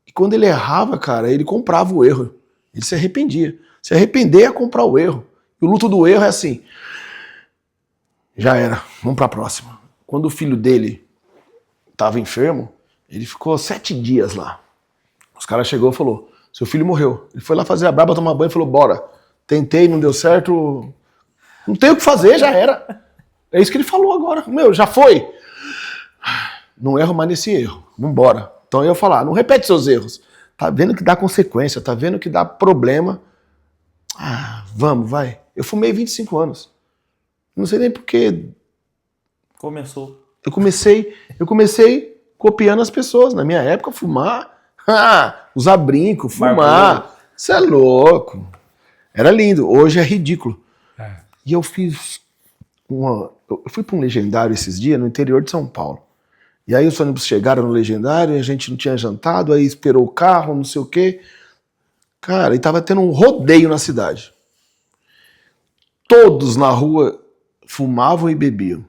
E quando ele errava, cara, ele comprava o erro. Ele se arrependia. Se arrepender é comprar o erro. E o luto do erro é assim. Já era, vamos pra próxima. Quando o filho dele estava enfermo, ele ficou 7 dias lá. Os caras chegou e falou, seu filho morreu. Ele foi lá fazer a braba, tomar banho e falou, bora. Tentei, não deu certo. Não tem o que fazer, já era. É isso que ele falou agora. Meu, já foi. Não erro mais nesse erro. Vambora. Então eu ia falar, não repete seus erros. Tá vendo que dá consequência, tá vendo que dá problema. Vamos, vai. Eu fumei 25 anos. Não sei nem porque. Começou. Eu comecei copiando as pessoas. Na minha época, fumar. Usar brinco, fumar. Você é louco. Era lindo. Hoje é ridículo. E eu fiz eu fui para um legendário esses dias no interior de São Paulo. E aí os ônibus chegaram no legendário e a gente não tinha jantado, aí esperou o carro, não sei o quê. Cara, e tava tendo um rodeio na cidade. Todos na rua fumavam e bebiam.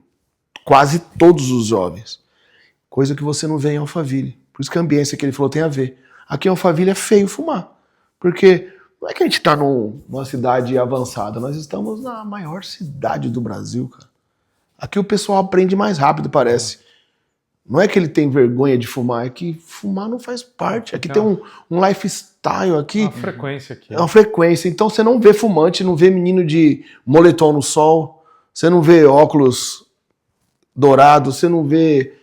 Quase todos os jovens. Coisa que você não vê em Alphaville. Por isso que a ambiência que ele falou tem a ver. Aqui em Alphaville é feio fumar. Porque não é que a gente está numa cidade avançada, nós estamos na maior cidade do Brasil, cara. Aqui o pessoal aprende mais rápido, parece. Não é que ele tem vergonha de fumar, é que fumar não faz parte. Aqui tem um lifestyle aqui. Uma frequência aqui. É uma frequência. Então você não vê fumante, não vê menino de moletom no sol, você não vê óculos dourados, você não vê...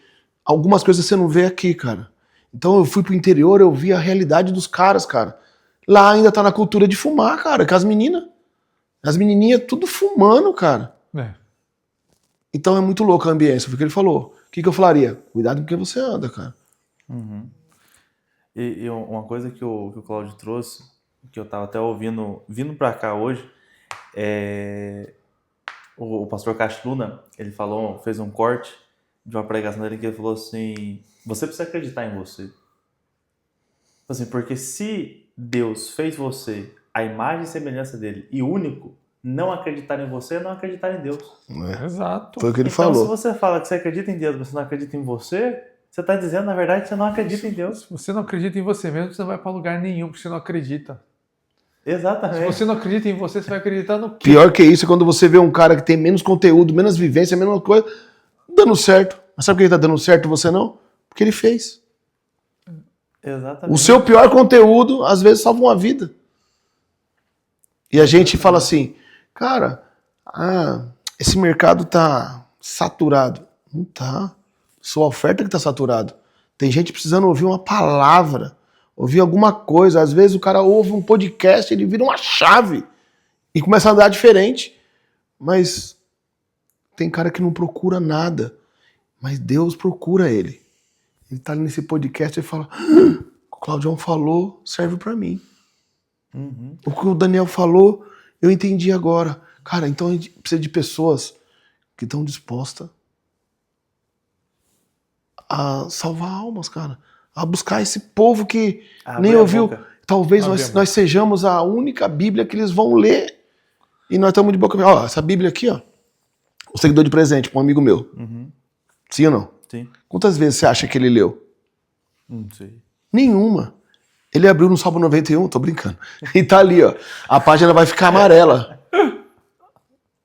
Algumas coisas você não vê aqui, cara. Então eu fui pro interior, eu vi a realidade dos caras, cara. Lá ainda tá na cultura de fumar, cara, com as meninas. As menininhas tudo fumando, cara. Então é muito louco a ambiência, foi o que ele falou. O que eu falaria? Cuidado com quem você anda, cara. Uhum. E uma coisa que o Cláudio trouxe, que eu tava até ouvindo, vindo pra cá hoje, o pastor Castluna, ele fez um corte de uma pregação dele que ele falou assim, você precisa acreditar em você. Assim, porque se Deus fez você a imagem e semelhança dele e único, não acreditar em você é não acreditar em Deus. Exato. Foi o que ele Então, falou. se você fala que você acredita em Deus, mas você não acredita em você está dizendo, na verdade, que você não acredita em Deus. Se você não acredita em você mesmo, você não vai para lugar nenhum, porque você não acredita. Exatamente. Se você não acredita em você, você vai acreditar no quê? Pior que isso é quando você vê um cara que tem menos conteúdo, menos vivência, menos coisa, dando certo. Mas sabe por que ele tá dando certo e você não? Porque ele fez. Exatamente. O seu pior conteúdo, às vezes, salva uma vida. E a gente fala assim, cara, esse mercado tá saturado. Não tá. Sua oferta que tá saturado. Tem gente precisando ouvir uma palavra, ouvir alguma coisa. Às vezes o cara ouve um podcast, ele vira uma chave e começa a andar diferente. Mas tem cara que não procura nada. Mas Deus procura ele. Ele tá ali nesse podcast e fala, o Claudião falou, serve pra mim. Uhum. O que o Daniel falou, eu entendi agora. Cara, então a gente precisa de pessoas que estão dispostas a salvar almas, cara. A buscar esse povo que nem ouviu. Talvez nós sejamos a única Bíblia que eles vão ler. E nós estamos de boca aberta. Ó, essa Bíblia aqui, ó. O seguidor de presente para um amigo meu. Uhum. Sim ou não? Sim. Quantas vezes você acha que ele leu? Não sei. Nenhuma. Ele abriu no Salmo 91, tô brincando. E tá ali, ó. A página vai ficar amarela.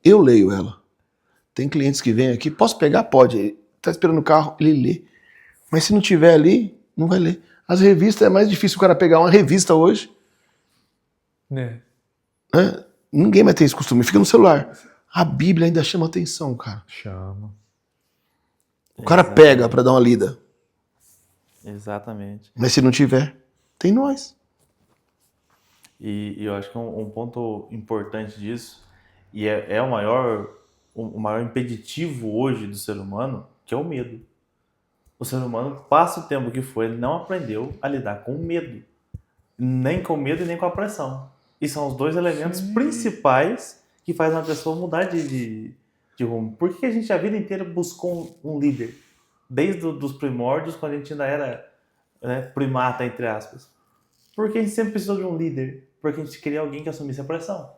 Eu leio ela. Tem clientes que vêm aqui, posso pegar? Pode. Tá esperando o carro, ele lê. Mas se não tiver ali, não vai ler. As revistas, é mais difícil o cara pegar uma revista hoje. Ninguém vai ter esse costume, fica no celular. A Bíblia ainda chama atenção, cara. Chama. O cara pega pra dar uma lida. Exatamente. Mas se não tiver, tem nós. E eu acho que um ponto importante disso, e é o maior impeditivo hoje do ser humano, que é o medo. O ser humano passa o tempo que foi, ele não aprendeu a lidar com o medo. Nem com o medo e nem com a pressão. E são os dois elementos Sim. principais que fazem uma pessoa mudar de rumo. Por que a gente a vida inteira buscou um líder? Desde os primórdios, quando a gente ainda era, né, primata, entre aspas. Porque a gente sempre precisou de um líder. Porque a gente queria alguém que assumisse a pressão.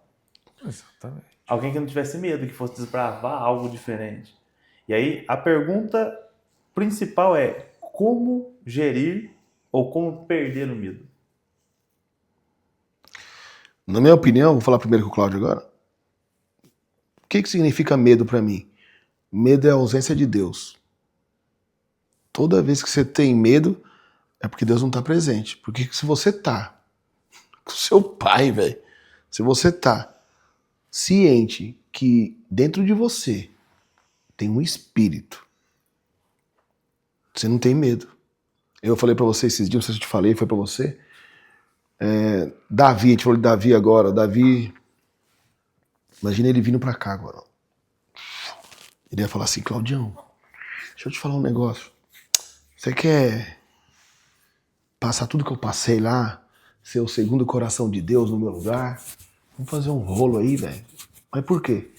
Exatamente. Alguém que não tivesse medo, que fosse desbravar algo diferente. E aí, a pergunta principal é: como gerir ou como perder o medo? Na minha opinião, vou falar primeiro com o Cláudio agora. O que significa medo para mim? Medo é a ausência de Deus. Toda vez que você tem medo, é porque Deus não está presente. Porque se você tá com seu pai, velho, se você tá ciente que dentro de você tem um espírito, você não tem medo. Eu falei pra você esses dias, não sei se eu te falei, foi pra você. Davi, a gente falou de Davi agora. Davi, imagina ele vindo pra cá agora. Ele ia falar assim: Claudião, deixa eu te falar um negócio. Você quer passar tudo que eu passei lá, ser o segundo coração de Deus no meu lugar? Vamos fazer um rolo aí, velho. Mas por quê?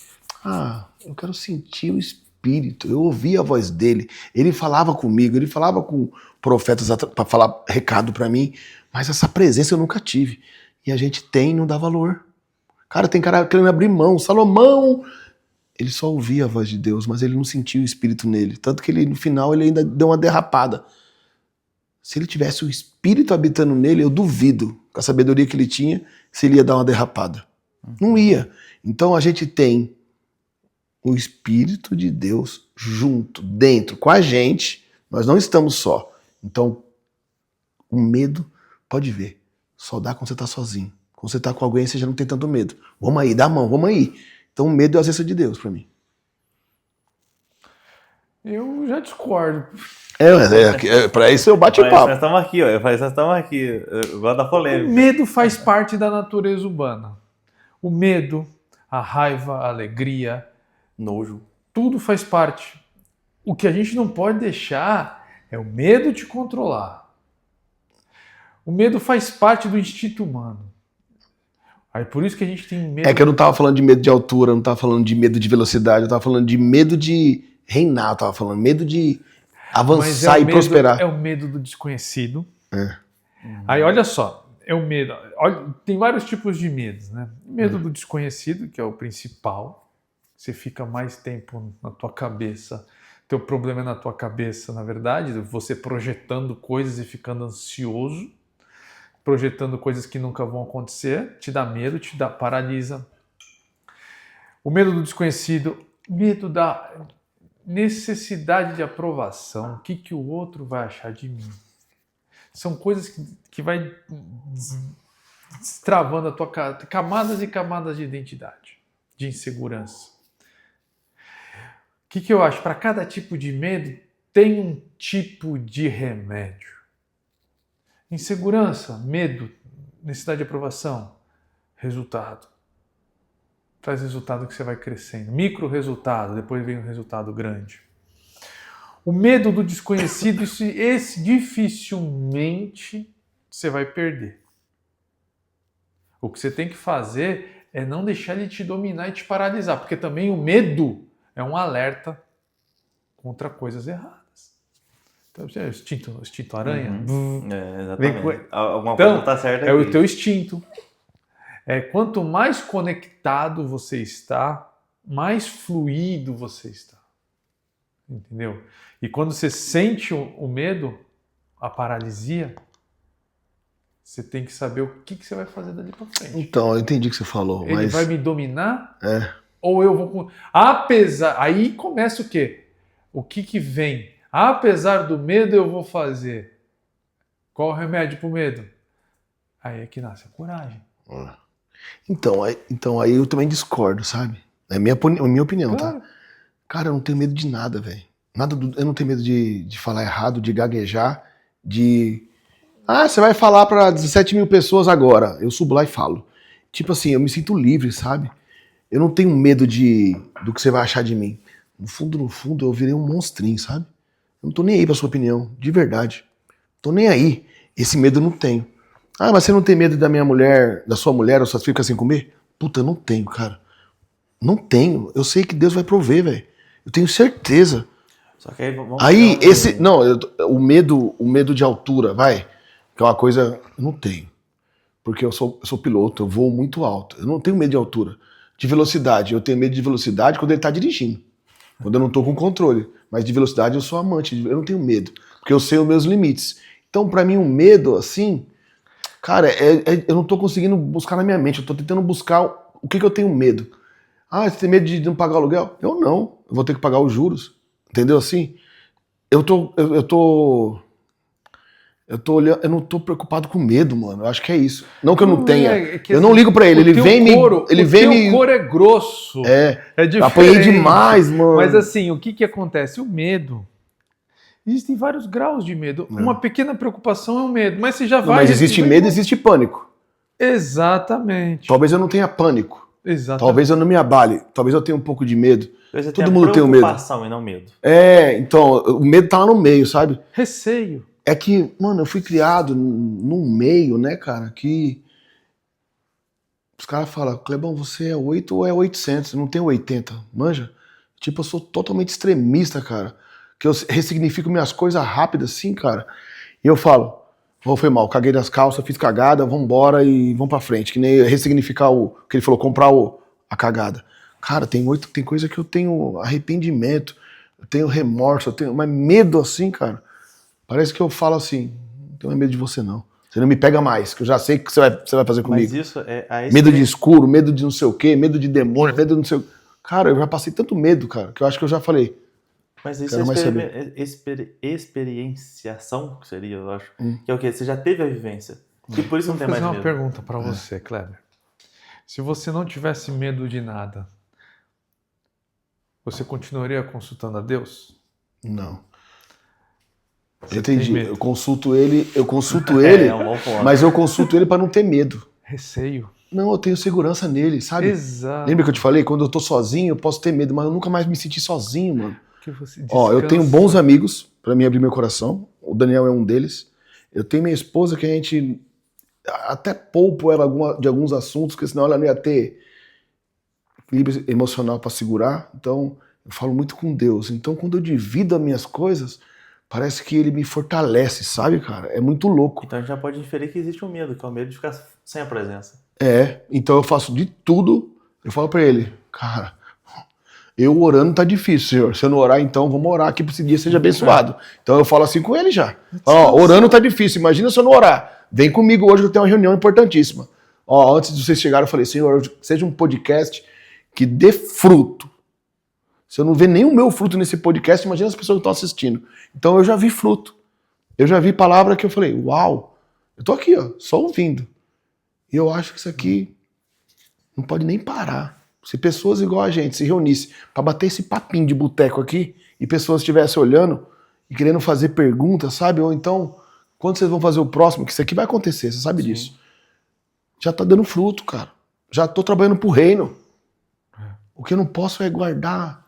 Eu quero sentir o Espírito. Eu ouvi a voz dele. Ele falava comigo, ele falava com profetas para falar recado para mim, mas essa presença eu nunca tive. E a gente tem e não dá valor. Cara, tem cara querendo abrir mão. Salomão, ele só ouvia a voz de Deus, mas ele não sentia o Espírito nele. Tanto que ele, no final, ele ainda deu uma derrapada. Se ele tivesse o Espírito habitando nele, eu duvido, com a sabedoria que ele tinha, se ele ia dar uma derrapada. Não ia. Então a gente tem o Espírito de Deus junto, dentro, com a gente. Nós não estamos só. Então, o medo, pode ver, só dá quando você está sozinho. Quando você está com alguém, você já não tem tanto medo. Vamos aí, dá a mão, vamos aí. Então o medo é a ausência de Deus para mim. Eu já discordo. Para isso eu bate o Nós papo. estamos aqui, ó. Nós estamos aqui. Eu gosto da O polêmica. medo faz parte da natureza humana. O medo, a raiva, a alegria, Nojo. tudo faz parte. O que a gente não pode deixar é o medo te controlar. O medo faz parte do instinto humano. Aí por isso que a gente tem medo. É que eu não tava falando de medo de altura, eu não tava falando de medo de velocidade, eu tava falando de medo de reinar, eu tava falando medo de avançar e prosperar. É o medo do desconhecido. É. Aí olha só, é o medo. Olha, tem vários tipos de medos, né? Medo do desconhecido, que é o principal. Você fica mais tempo na tua cabeça. Teu problema é na tua cabeça, na verdade. Você projetando coisas e ficando ansioso. Projetando coisas que nunca vão acontecer. Te dá medo, paralisa. O medo do desconhecido. Medo da necessidade de aprovação. O que o outro vai achar de mim? São coisas que vai destravando a tua camadas e camadas de identidade, de insegurança. O que eu acho? Para cada tipo de medo, tem um tipo de remédio. Insegurança, medo, necessidade de aprovação, resultado. Traz resultado que você vai crescendo. Micro resultado, depois vem um resultado grande. O medo do desconhecido, esse dificilmente você vai perder. O que você tem que fazer é não deixar ele te dominar e te paralisar, porque também o medo é um alerta contra coisas erradas. Então, instinto aranha. Exatamente. Alguma então, coisa não tá certa aqui. É o teu instinto. Quanto mais conectado você está, mais fluido você está. Entendeu? E quando você sente o medo, a paralisia, você tem que saber o que você vai fazer dali para frente. Então, eu entendi o que você falou. Ele vai me dominar? É. Ou eu vou... Aí começa o quê? O que vem? Apesar do medo, eu vou fazer. Qual o remédio para o medo? Aí é que nasce a coragem. Então, aí eu também discordo, sabe? É a minha opinião, Claro. tá? Cara, eu não tenho medo de nada, velho. Eu não tenho medo de falar errado, de gaguejar, de Ah, você vai falar para 17 mil pessoas agora. Eu subo lá e falo. Tipo assim, eu me sinto livre, sabe? Eu não tenho medo do que você vai achar de mim. No fundo, eu virei um monstrinho, sabe? Eu não tô nem aí pra sua opinião, de verdade. Tô nem aí. Esse medo eu não tenho. Ah, mas você não tem medo da minha mulher, da sua mulher ou suas filhas sem comer? Puta, eu não tenho, cara. Não tenho. Eu sei que Deus vai prover, velho. Eu tenho certeza. Só que aí vamos Aí, pegar esse. Não, o medo de altura, vai. Que é uma coisa. Eu não tenho. Porque eu sou piloto, eu voo muito alto. Eu não tenho medo de altura. De velocidade. Eu tenho medo de velocidade quando ele tá dirigindo. Quando eu não tô com controle. Mas de velocidade eu sou amante. Eu não tenho medo. Porque eu sei os meus limites. Então, pra mim, o medo, assim. Cara, eu não tô conseguindo buscar na minha mente. Eu tô tentando buscar o que eu tenho medo. Ah, você tem medo de não pagar o aluguel? Eu não. Eu vou ter que pagar os juros. Entendeu assim? Eu olhando, eu não tô preocupado com medo, mano. Eu acho que é isso. Não que eu não tenha. Eu não ligo pra ele. Ele vem me. Ele vem me. O couro é grosso. É diferente. Apanhei demais, mano. Mas assim, o que acontece? O medo. Existem vários graus de medo. Uma pequena preocupação é um medo. Mas você já vai. Mas existe medo, existe pânico. Exatamente. Talvez eu não tenha pânico. Exatamente. Talvez eu não me abale. Talvez eu tenha um pouco de medo. Todo mundo tem um medo. Preocupação e não medo. Então, o medo tá lá no meio, sabe? Receio. É que, mano, eu fui criado num meio, né, cara, que os caras falam, Clebão, você é 8 ou é 800, não tem 80, manja? Tipo, eu sou totalmente extremista, cara, que eu ressignifico minhas coisas rápido assim, cara, e eu falo, foi mal, caguei das calças, fiz cagada, vambora e vamos pra frente, que nem ressignificar o que ele falou, comprar a cagada. Cara, tem coisa que eu tenho arrependimento, eu tenho remorso, eu tenho, mas medo assim, cara. Parece que eu falo assim, não tenho medo de você não. Você não me pega mais, que eu já sei o que você vai fazer comigo. Mas isso é medo de escuro, medo de não sei o quê, medo de demônio, medo de não sei o quê. Cara, eu já passei tanto medo, cara, que eu acho que eu já falei. Mas isso experienciação, que seria, eu acho. Que é o quê? Você já teve a vivência. E por isso não tem mais medo. Vou fazer uma pergunta pra você, Kleber. Se você não tivesse medo de nada, você continuaria consultando a Deus? Não. Você entendi. Eu consulto ele, mas eu consulto ele para não ter medo. Receio. Não, eu tenho segurança nele, sabe? Exato. Lembra que eu te falei? Quando eu tô sozinho, eu posso ter medo, mas eu nunca mais me senti sozinho, mano. Você eu tenho bons amigos para me abrir meu coração. O Daniel é um deles. Eu tenho minha esposa que a gente até poupo ela de alguns assuntos, porque senão ela não ia ter equilíbrio emocional para segurar. Então, eu falo muito com Deus. Então, quando eu divido as minhas coisas, parece que ele me fortalece, sabe, cara? É muito louco. Então a gente já pode inferir que existe um medo, que é o medo de ficar sem a presença. Então eu faço de tudo. Eu falo pra ele, cara, eu orando tá difícil, senhor. Se eu não orar, então vamos orar que esse dia seja abençoado. Então eu falo assim com ele já. Orando tá difícil, imagina se eu não orar. Vem comigo hoje que eu tenho uma reunião importantíssima. Antes de vocês chegarem, eu falei, senhor, seja um podcast que dê fruto. Se eu não ver nem o meu fruto nesse podcast, imagina as pessoas que estão assistindo. Então eu já vi fruto. Eu já vi palavra que eu falei, uau, eu tô aqui, só ouvindo. E eu acho que isso aqui não pode nem parar. Se pessoas igual a gente se reunissem para bater esse papinho de boteco aqui e pessoas estivessem olhando e querendo fazer perguntas, sabe? Ou então, quando vocês vão fazer o próximo, que isso aqui vai acontecer, você sabe disso. Já tá dando fruto, cara. Já tô trabalhando pro reino. O que eu não posso é guardar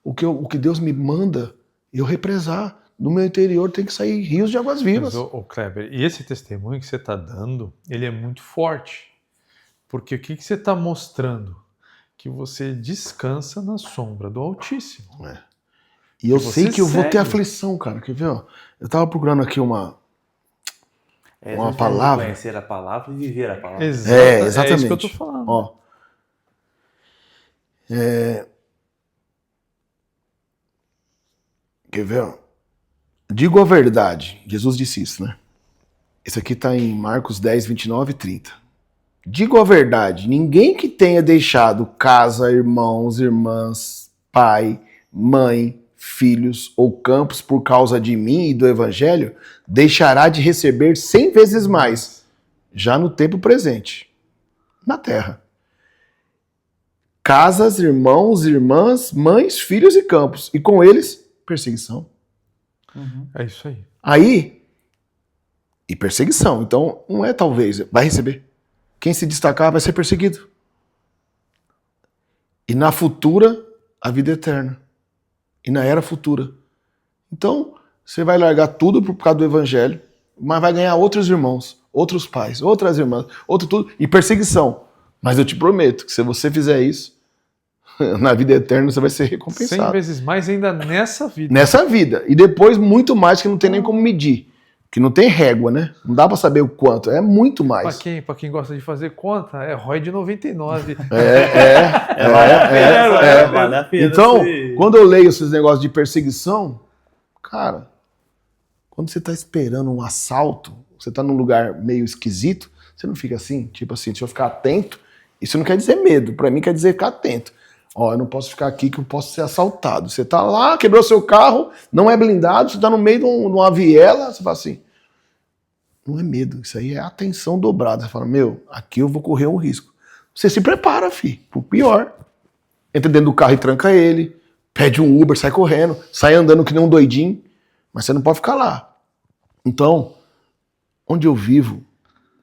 o que Deus me manda e eu represar. No meu interior tem que sair rios de águas vivas. Mas, Kleber, e esse testemunho que você está dando, ele é muito forte. Porque o que você está mostrando? Que você descansa na sombra do Altíssimo. E eu sei que eu vou ter aflição, cara. Quer ver? Eu estava procurando aqui uma palavra. Conhecer a palavra e viver a palavra. Exatamente. É isso que eu estou falando. Quer ver? Digo a verdade. Jesus disse isso, né? Isso aqui está em Marcos 10, 29 e 30. Digo a verdade, ninguém que tenha deixado casa, irmãos, irmãs, pai, mãe, filhos ou campos por causa de mim e do evangelho, deixará de receber 100 vezes mais, já no tempo presente, na terra. Casas, irmãos, irmãs, mães, filhos e campos, e com eles, perseguição. É isso aí. Aí, e perseguição. Então, não é talvez, vai receber. Quem se destacar vai ser perseguido. E na futura, a vida é eterna. E na era futura. Então, você vai largar tudo por causa do evangelho, mas vai ganhar outros irmãos, outros pais, outras irmãs, outro tudo, e perseguição. Mas eu te prometo que se você fizer isso, na vida eterna você vai ser recompensado. 100 vezes mais ainda nessa vida. Nessa vida. E depois muito mais que não tem nem como medir. Que não tem régua, né? Não dá pra saber o quanto. É muito mais. Pra quem gosta de fazer conta, é ROI de 99. Vale a pena. Então, quando eu leio esses negócios de perseguição, cara, quando você tá esperando um assalto, você tá num lugar meio esquisito, você não fica assim, tipo assim, deixa eu ficar atento. Isso não quer dizer medo, pra mim quer dizer ficar atento. Ó, eu não posso ficar aqui que eu posso ser assaltado. Você tá lá, quebrou seu carro, não é blindado, você tá no meio de uma viela, você fala assim, não é medo, isso aí é atenção dobrada. Você fala, meu, aqui eu vou correr um risco. Você se prepara, filho, pro pior. Entra dentro do carro e tranca ele, pede um Uber, sai correndo, sai andando que nem um doidinho, mas você não pode ficar lá. Então, onde eu vivo,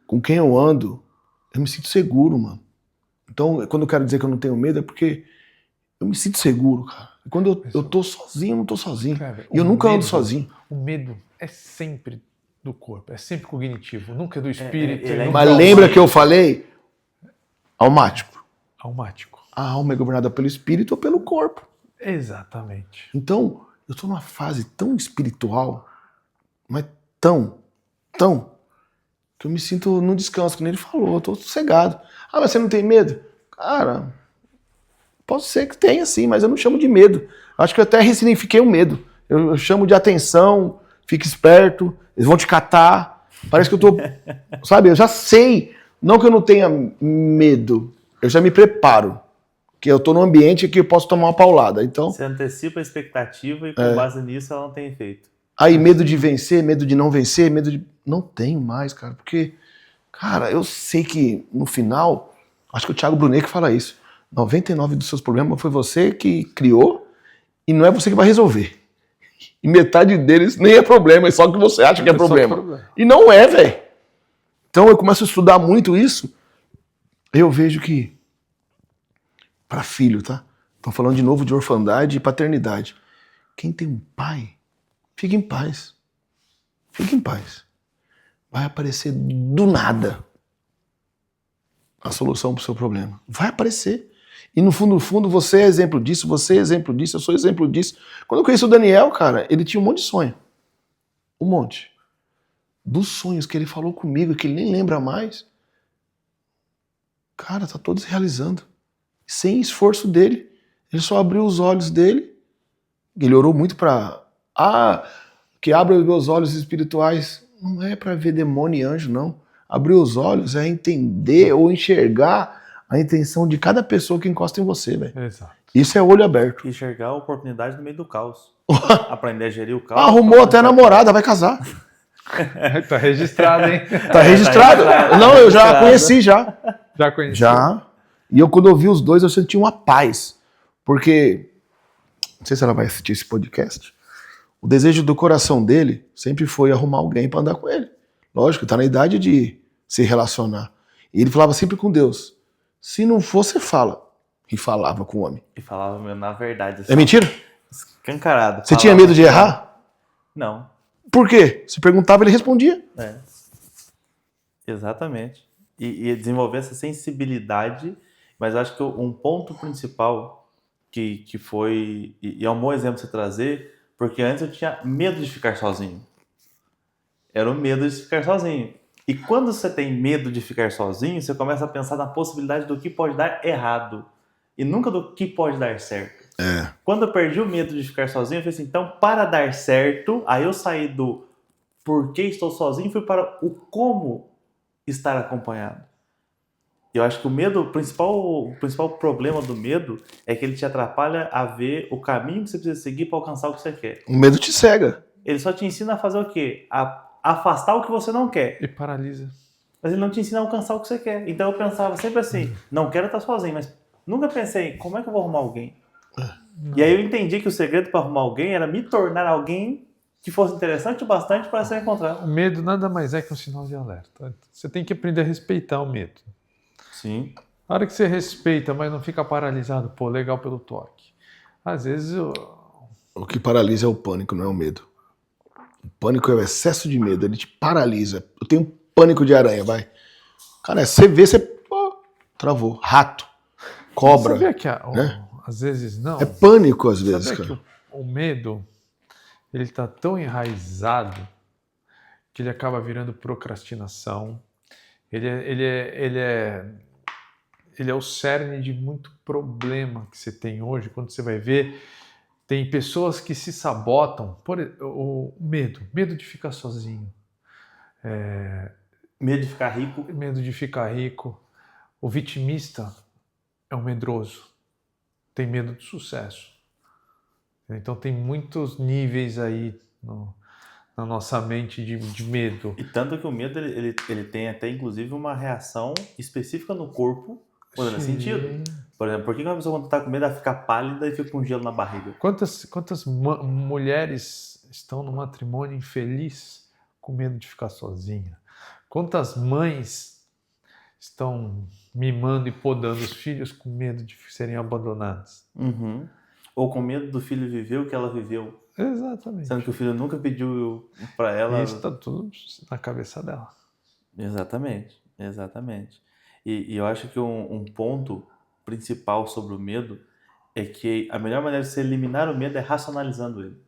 com quem eu ando, eu me sinto seguro, mano. Então, quando eu quero dizer que eu não tenho medo, é porque eu me sinto seguro, cara. E quando eu tô sozinho, eu não tô sozinho. Cara, e eu nunca ando sozinho. O medo é sempre do corpo, é sempre cognitivo, nunca é do espírito. Mas lembra que eu falei? Almático. Almático. A alma é governada pelo espírito ou pelo corpo. Exatamente. Então, eu tô numa fase tão espiritual, mas tão, que eu me sinto no descanso, como ele falou, eu tô sossegado. Ah, mas você não tem medo? Cara, pode ser que tenha sim, mas eu não chamo de medo. Acho que eu até ressignifiquei o medo. Eu chamo de atenção, fica esperto, eles vão te catar. Parece que eu tô, sabe, eu já sei. Não que eu não tenha medo, eu já me preparo. Que eu tô num ambiente que eu posso tomar uma paulada. Então, você antecipa a expectativa e com base nisso ela não tem efeito. Aí medo de vencer, medo de não vencer, medo de... Não tenho mais, cara, porque... Cara, eu sei que no final, acho que o Thiago Brunet que fala isso, 99 dos seus problemas foi você que criou e não é você que vai resolver. E metade deles nem é problema, é só que você acha que é problema. E não é, velho. Então eu começo a estudar muito isso, eu vejo que, para filho, tá? Tô falando de novo de orfandade e paternidade. Quem tem um pai, fica em paz. Fica em paz. Vai aparecer do nada a solução para o seu problema. Vai aparecer. E no fundo, você é exemplo disso, você é exemplo disso, eu sou exemplo disso. Quando eu conheci o Daniel, cara, ele tinha um monte de sonho. Um monte. Dos sonhos que ele falou comigo, que ele nem lembra mais, cara, tá todos realizando. Sem esforço dele. Ele só abriu os olhos dele. Ele orou muito para... que abra os meus olhos espirituais. Não é para ver demônio e anjo, não. Abrir os olhos é entender ou enxergar a intenção de cada pessoa que encosta em você, velho. Exato. Isso é olho aberto. Enxergar a oportunidade no meio do caos. Aprender a gerir o caos. Arrumou até namorada, vai casar. Tá registrado, hein? Tá registrado. Não, eu já conheci, já. Já conheci? Já. E eu, quando eu vi os dois, eu senti uma paz. Porque, não sei se ela vai assistir esse podcast, o desejo do coração dele sempre foi arrumar alguém para andar com ele. Lógico, tá na idade de se relacionar. E ele falava sempre com Deus, se não for, você fala. E falava com o homem. E falava, meu, na verdade. É mentira? Escancarado. Você tinha medo de errar? Não. Por quê? Se perguntava, ele respondia. É. Exatamente. E desenvolver essa sensibilidade, mas acho que um ponto principal que foi, e é um bom exemplo você trazer, porque antes eu tinha medo de ficar sozinho. Era o medo de ficar sozinho. E quando você tem medo de ficar sozinho, você começa a pensar na possibilidade do que pode dar errado. E nunca do que pode dar certo. É. Quando eu perdi o medo de ficar sozinho, eu falei assim, então para dar certo, aí eu saí do porquê estou sozinho e fui para o como estar acompanhado. Eu acho que o medo, o principal problema do medo é que ele te atrapalha a ver o caminho que você precisa seguir para alcançar o que você quer. O medo te cega. Ele só te ensina a fazer o quê? A afastar o que você não quer. E paralisa. Mas ele não te ensina a alcançar o que você quer. Então eu pensava sempre assim, não quero estar sozinho, mas nunca pensei, como é que eu vou arrumar alguém? E aí eu entendi que o segredo para arrumar alguém era me tornar alguém que fosse interessante o bastante para ser encontrado. O medo nada mais é que um sinal de alerta. Você tem que aprender a respeitar o medo. Sim. A hora que você respeita, mas não fica paralisado, pô, legal pelo toque. Às vezes O que paralisa é o pânico, não é o medo. O pânico é o excesso de medo, ele te paralisa. Eu tenho pânico de aranha, vai. Cara, você vê, você travou. Rato, cobra. Sabia que né? às vezes não? É pânico às vezes, Sabia cara. que o medo, ele está tão enraizado que ele acaba virando procrastinação. Ele é o cerne de muito problema que você tem hoje. Quando você vai ver, tem pessoas que se sabotam por o medo de ficar sozinho, Medo de ficar rico. medo de ficar rico. O vitimista é um medroso, tem medo do sucesso. Então tem muitos níveis aí na nossa mente de medo. E tanto que o medo, ele tem até, inclusive, uma reação específica no corpo quando ele é sentido. Por exemplo, por que uma pessoa, quando está com medo, ela fica pálida e fica com gelo na barriga? Quantas mulheres estão no matrimônio infeliz com medo de ficar sozinha? Quantas mães estão mimando e podando os filhos com medo de serem abandonadas? Uhum. Ou com medo do filho viver o que ela viveu. Exatamente. Sendo que o filho nunca pediu para ela... E isso está tudo na cabeça dela. Exatamente, exatamente. E eu acho que um ponto principal sobre o medo é que a melhor maneira de você eliminar o medo é racionalizando ele.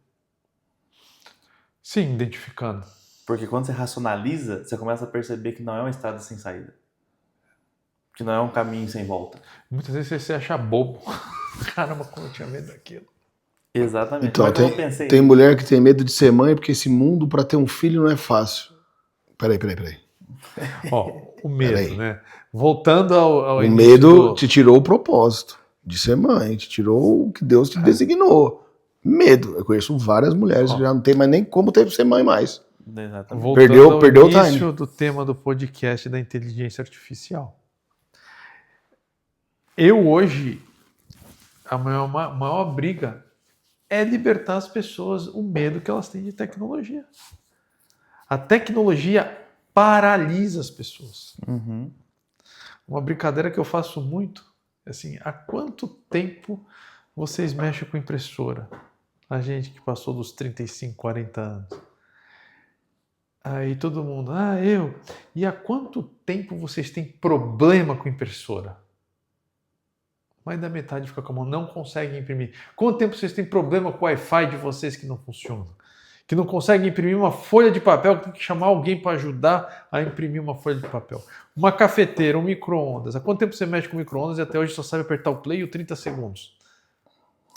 Sim, identificando. Porque quando você racionaliza, você começa a perceber que não é uma estrada sem saída. Que não é um caminho sem volta. Muitas vezes você se acha bobo. Caramba, como eu tinha medo daquilo. Exatamente. Então, Mas eu pensei... tem mulher que tem medo de ser mãe porque esse mundo para ter um filho não é fácil. Peraí. Ó, o medo, Peraí. né? Voltando ao O início medo te tirou o propósito de ser mãe, te tirou o que Deus te designou. Medo. Eu conheço várias mulheres que já não tem mais nem como ter ser mãe mais. Exatamente. Voltando Perdeu ao o início time. do tema do podcast da inteligência artificial. Eu hoje, a maior briga é libertar as pessoas o medo que elas têm de tecnologia. A tecnologia paralisa as pessoas. Uhum. Uma brincadeira que eu faço muito é assim, há quanto tempo vocês mexem com impressora? A gente que passou dos 35, 40 anos. Aí todo mundo, eu. E há quanto tempo vocês têm problema com impressora? Mais da metade fica com a mão, não consegue imprimir. Quanto tempo vocês têm problema com o Wi-Fi de vocês que não funciona? Que não conseguem imprimir uma folha de papel, que tem que chamar alguém para ajudar a imprimir uma folha de papel. Uma cafeteira, um micro-ondas. Há quanto tempo você mexe com micro-ondas e até hoje só sabe apertar o play e o 30 segundos?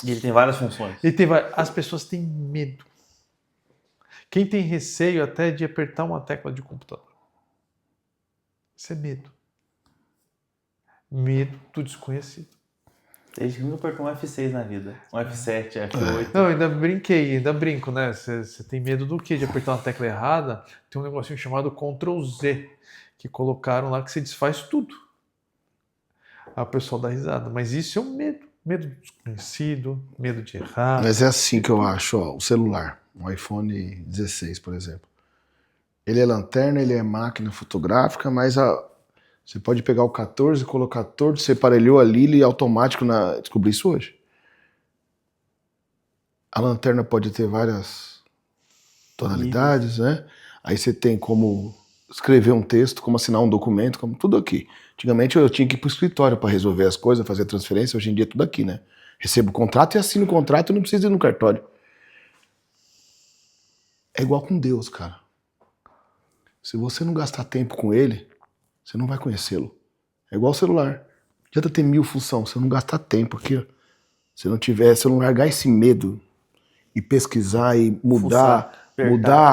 E ele tem várias funções. As pessoas têm medo. Quem tem receio até de apertar uma tecla de computador. Isso é medo. Medo do desconhecido. Desde que nunca apertou um F6 na vida. Um F7, F8. Não, ainda brinco, né? Você tem medo do quê? De apertar uma tecla errada? Tem um negocinho chamado Ctrl Z, que colocaram lá que você desfaz tudo. A pessoa dá risada. Mas isso é um medo. Medo do desconhecido, medo de errar. Mas é assim que eu acho, ó, o celular, um iPhone 16, por exemplo. Ele é lanterna, ele é máquina fotográfica, mas você pode pegar o 14, colocar torto, você aparelhou ali, ele é automático descobri isso hoje. A lanterna pode ter várias tonalidades, né? Aí você tem como escrever um texto, como assinar um documento, como tudo aqui. Antigamente eu tinha que ir pro escritório para resolver as coisas, fazer transferência, hoje em dia é tudo aqui, né? Recebo o contrato e assino o contrato e não preciso ir no cartório. É igual com Deus, cara. Se você não gastar tempo com ele, você não vai conhecê-lo. É igual o celular. Não adianta ter 1000 funções, se eu não gastar tempo aqui, ó. Se eu não largar esse medo e pesquisar e mudar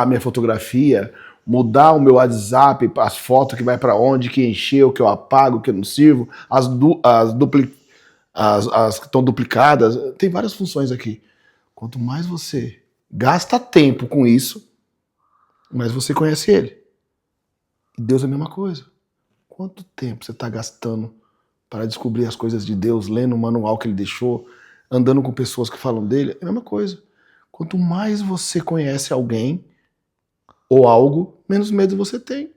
a minha fotografia, mudar o meu WhatsApp, as fotos que vai para onde, que encheu, que eu apago, que eu não sirvo, as que estão duplicadas, tem várias funções aqui. Quanto mais você gasta tempo com isso, mais você conhece ele. E Deus é a mesma coisa. Quanto tempo você está gastando para descobrir as coisas de Deus, lendo o manual que ele deixou, andando com pessoas que falam dele? É a mesma coisa. Quanto mais você conhece alguém ou algo, menos medo você tem.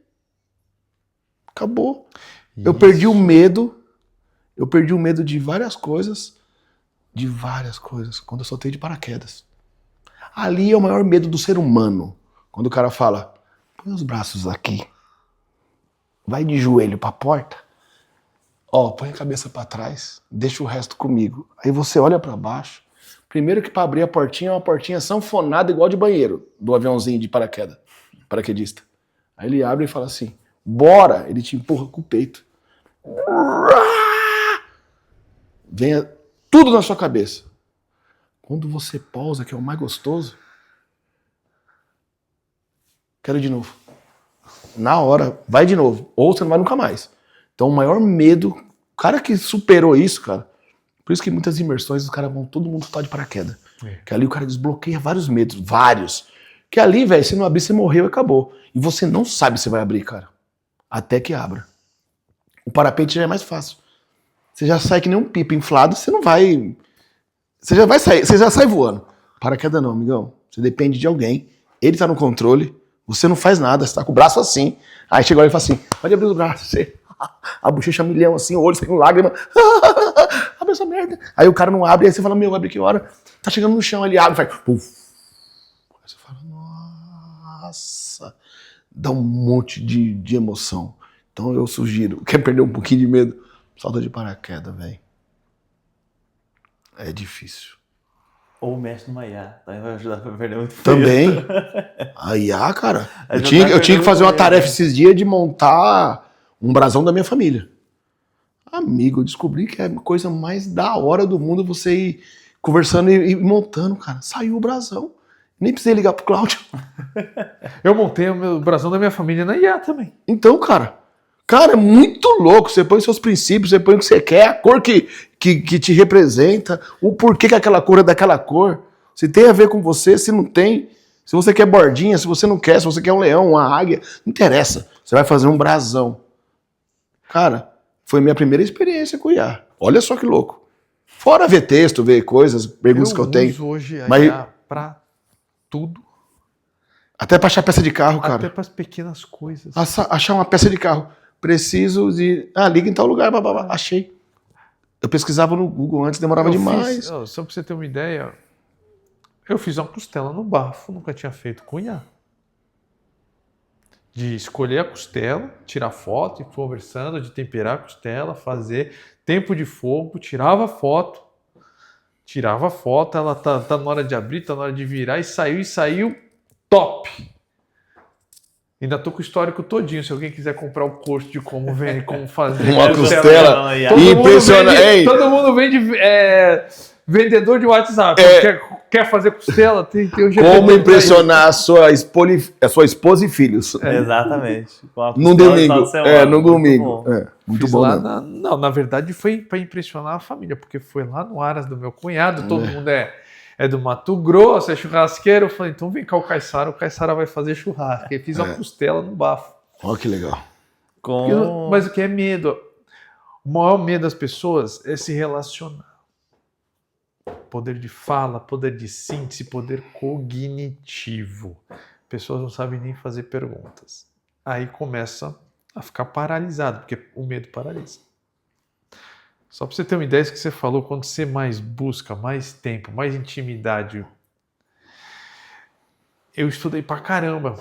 Acabou. Eu perdi o medo de várias coisas, quando eu soltei de paraquedas. Ali é o maior medo do ser humano. Quando o cara fala, põe os braços aqui, vai de joelho pra porta, põe a cabeça pra trás, deixa o resto comigo. Aí você olha pra baixo, primeiro que pra abrir a portinha é uma portinha sanfonada igual de banheiro, do aviãozinho de paraquedista. Aí ele abre e fala assim, bora! Ele te empurra com o peito. Venha tudo na sua cabeça. Quando você pausa, que é o mais gostoso, quero de novo. Na hora, vai de novo. Ou você não vai nunca mais. Então o maior medo, o cara que superou isso, cara, por isso que muitas imersões os caras vão todo mundo soltar de paraquedas. Que ali o cara desbloqueia vários medos, vários. Que ali, velho, se não abrir, você morreu e acabou. E você não sabe se vai abrir, cara. Até que abra. O parapente já é mais fácil. Você já sai que nem um pipa inflado, você não vai... Você já vai sair, você já sai voando. Paraquedas não, amigão. Você depende de alguém. Ele tá no controle. Você não faz nada, você tá com o braço assim. Aí chega lá e fala assim, pode abrir os braços. Você... A bochecha milhão assim, o olho sai com lágrima. Abre essa merda. Aí o cara não abre, aí você fala, meu, abre que hora? Tá chegando no chão, ele abre, faz... Puf. Aí você fala, nossa. Dá um monte de emoção. Então eu sugiro, quer perder um pouquinho de medo? Salta de paraquedas, velho. É difícil. Ou mexe numa IA, também vai ajudar pra perder muito peso. Também? A IA, cara. Eu tinha que fazer uma tarefa esses dias de montar um brasão da minha família. Amigo, eu descobri que é a coisa mais da hora do mundo você ir conversando e montando, cara. Saiu o brasão. Nem precisei ligar pro Cláudio. Eu montei o meu brasão da minha família na IA também. Então, cara, é muito louco. Você põe seus princípios, você põe o que você quer, a cor que te representa, o porquê que aquela cor é daquela cor. Se tem a ver com você, se não tem. Se você quer bordinha, se você não quer, se você quer um leão, uma águia, não interessa. Você vai fazer um brasão. Cara, foi minha primeira experiência com IA. Olha só que louco. Fora ver texto, ver coisas, perguntas que eu tenho. Eu uso hoje a Mas... IA pra tudo. Até pra achar peça de carro, cara. Até pras pequenas coisas. Achar uma peça de carro. Preciso de... liga em tal lugar, babá. Achei. Eu pesquisava no Google antes, demorava demais. Só pra você ter uma ideia, eu fiz uma costela no bafo, nunca tinha feito com IA. De escolher a costela, tirar foto, ir conversando, de temperar a costela, fazer tempo de fogo, tirava foto, ela tá na hora de abrir, tá na hora de virar, e saiu top! Ainda tô com o histórico todinho, se alguém quiser comprar o curso de como fazer uma costela. Impressionante. Todo mundo vende vendedor de WhatsApp. Quer fazer costela? Tem o GPT. Como impressionar a sua esposa e filhos. Exatamente. No domingo. No domingo. Muito bom. Na verdade foi para impressionar a família, porque foi lá no Aras do meu cunhado, todo mundo é do Mato Grosso, é churrasqueiro. Eu falei, então vem cá o Caissara vai fazer churrasco. E fiz uma costela no bafo. Olha que legal. Mas o que é medo? O maior medo das pessoas é se relacionar. Poder de fala, poder de síntese, poder cognitivo. Pessoas não sabem nem fazer perguntas. Aí começa a ficar paralisado, porque o medo paralisa. Só para você ter uma ideia do que você falou, quando você mais busca, mais tempo, mais intimidade. Eu estudei pra caramba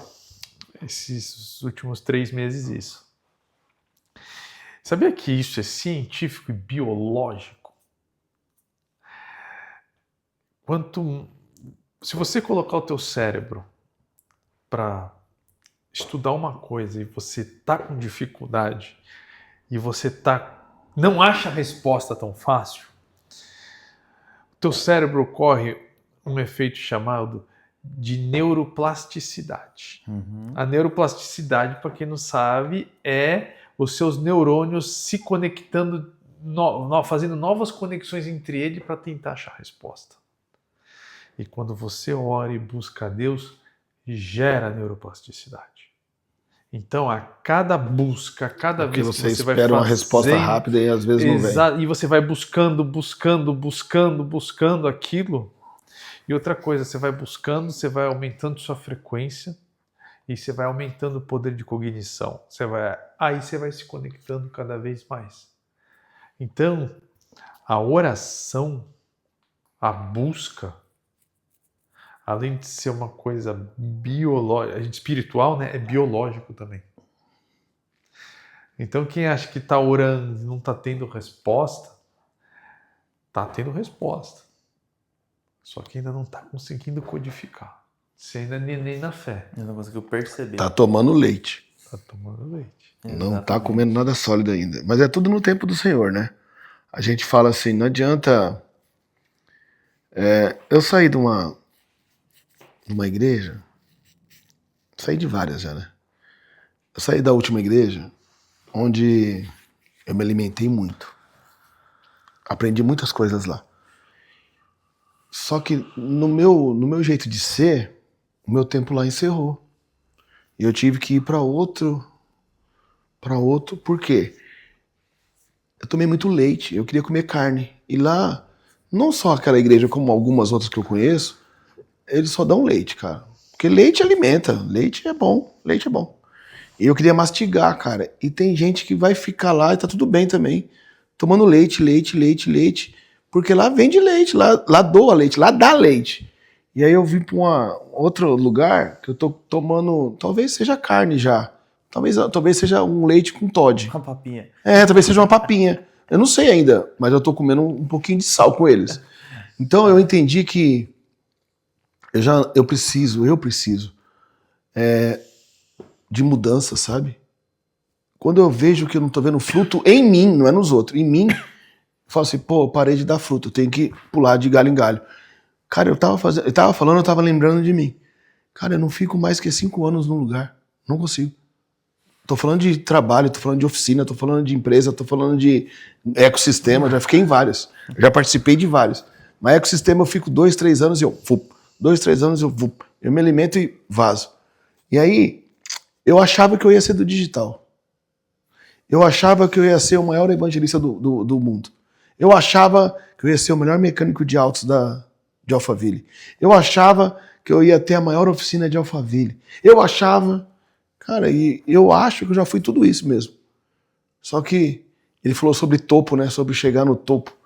esses últimos 3 meses isso. Sabia que isso é científico e biológico? Se você colocar o teu cérebro para estudar uma coisa e você tá com dificuldade e você não acha a resposta tão fácil, o teu cérebro ocorre um efeito chamado de neuroplasticidade. A neuroplasticidade, para quem não sabe, é os seus neurônios se conectando, fazendo novas conexões entre eles para tentar achar a resposta. E quando você ora e busca a Deus, gera neuroplasticidade. Então, a cada busca, cada vez que você vai fazendo... espera uma resposta rápida e às vezes não vem. E você vai buscando aquilo, E outra coisa, você vai buscando, você vai aumentando sua frequência e você vai aumentando o poder de cognição. Aí você vai se conectando cada vez mais. Então, a oração, a busca, além de ser uma coisa biológica, espiritual, né, é biológico também. Então, quem acha que está orando e não está tendo resposta, está tendo resposta. Só que ainda não está conseguindo codificar. Você ainda é neném na fé. Eu não conseguiu perceber. Tá tomando leite. Está tomando leite. Não tá comendo nada sólido ainda. Mas é tudo no tempo do Senhor, né? A gente fala assim, não adianta... eu saí de uma igreja, saí de várias já, né? Eu saí da última igreja, onde eu me alimentei muito. Aprendi muitas coisas lá. Só que no meu jeito de ser, o meu tempo lá encerrou. E eu tive que ir para outro, por quê? Eu tomei muito leite, eu queria comer carne. E lá, não só aquela igreja, como algumas outras que eu conheço, eles só dão leite, cara. Porque leite alimenta, leite é bom. E eu queria mastigar, cara. E tem gente que vai ficar lá e tá tudo bem também, tomando leite. Porque lá vende leite, lá doa leite, lá dá leite. E aí eu vim pra outro lugar que eu tô tomando, talvez seja carne já. Talvez seja um leite com Toddy. Uma papinha. Talvez seja uma papinha. Eu não sei ainda, mas eu tô comendo um pouquinho de sal com eles. Então eu entendi que eu preciso de mudança, sabe? Quando eu vejo que eu não tô vendo fruto em mim, não é nos outros, em mim, eu falo assim, pô, eu parei de dar fruto, eu tenho que pular de galho em galho. Cara, eu tava lembrando de mim. Cara, eu não fico mais que 5 anos num lugar. Não consigo. Tô falando de trabalho, tô falando de oficina, tô falando de empresa, tô falando de ecossistema, já fiquei em vários. Já participei de vários. Mas ecossistema eu fico 2, 3 anos e eu vup. 2, 3 anos eu vup. Eu me alimento e vazo. E aí, eu achava que eu ia ser do digital. Eu achava que eu ia ser o maior evangelista do mundo. Eu achava que eu ia ser o melhor mecânico de autos de Alphaville. Eu achava que eu ia ter a maior oficina de Alphaville. Eu achava... Cara, e eu acho que eu já fui tudo isso mesmo. Só que ele falou sobre topo, né? Sobre chegar no topo.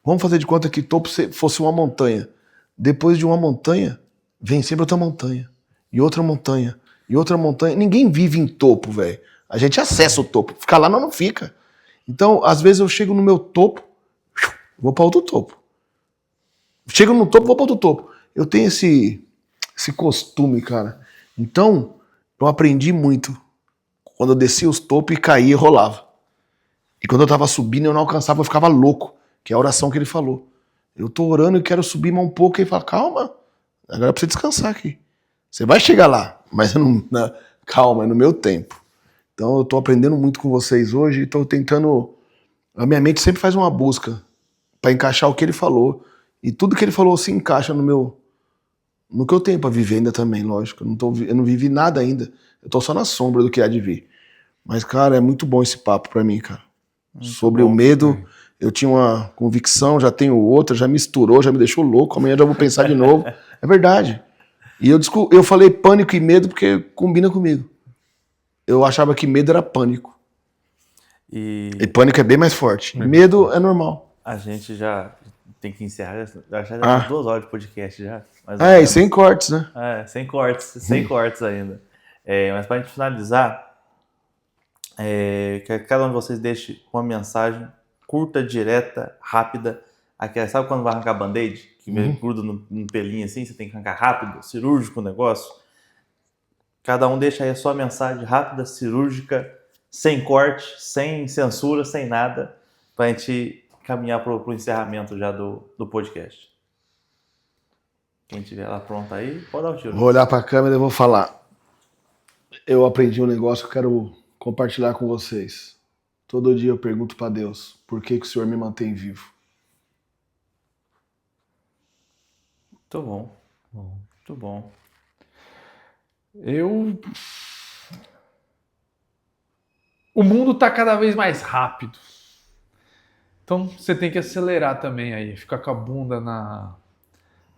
Vamos fazer de conta que topo fosse uma montanha. Depois de uma montanha, vem sempre outra montanha. E outra montanha. E outra montanha. Ninguém vive em topo, velho. A gente acessa o topo. Ficar lá não fica. Então, às vezes eu chego no meu topo, vou para outro topo. Chego no topo, vou para outro topo. Eu tenho esse costume, cara. Então... eu aprendi muito. Quando eu descia os topos e caía e rolava. E quando eu tava subindo eu não alcançava, eu ficava louco. Que é a oração que ele falou. Eu tô orando e quero subir mais um pouco. E ele fala, calma, agora é pra você descansar aqui. Você vai chegar lá, mas calma, é no meu tempo. Então eu tô aprendendo muito com vocês hoje e tô tentando... A minha mente sempre faz uma busca pra encaixar o que ele falou. E tudo que ele falou se encaixa no que eu tenho pra viver ainda também, lógico. Eu não vivi nada ainda. Eu tô só na sombra do que há de vir. Mas, cara, é muito bom esse papo pra mim, cara. Sobre o medo, eu tinha uma convicção, já tenho outra, já misturou, já me deixou louco. Amanhã já vou pensar de novo. É verdade. E eu falei pânico e medo porque combina comigo. Eu achava que medo era pânico. E pânico é bem mais forte. Medo é normal. A gente já tem que encerrar. Já 2 horas de podcast já. E sem cortes, né? Sem cortes ainda. Mas pra gente finalizar, que cada um de vocês deixe uma mensagem curta, direta, rápida. Sabe quando vai arrancar band-aid? Que gruda num pelinho assim, você tem que arrancar rápido, cirúrgico o negócio. Cada um deixa aí a sua mensagem rápida, cirúrgica, sem corte, sem censura, sem nada, pra gente caminhar pro encerramento já do podcast. Quem tiver lá pronto aí, pode dar o tiro. Vou olhar pra câmera e vou falar. Eu aprendi um negócio que eu quero compartilhar com vocês. Todo dia eu pergunto pra Deus, por que o Senhor me mantém vivo? Muito bom. Muito bom. O mundo tá cada vez mais rápido. Então você tem que acelerar também aí, ficar com a bunda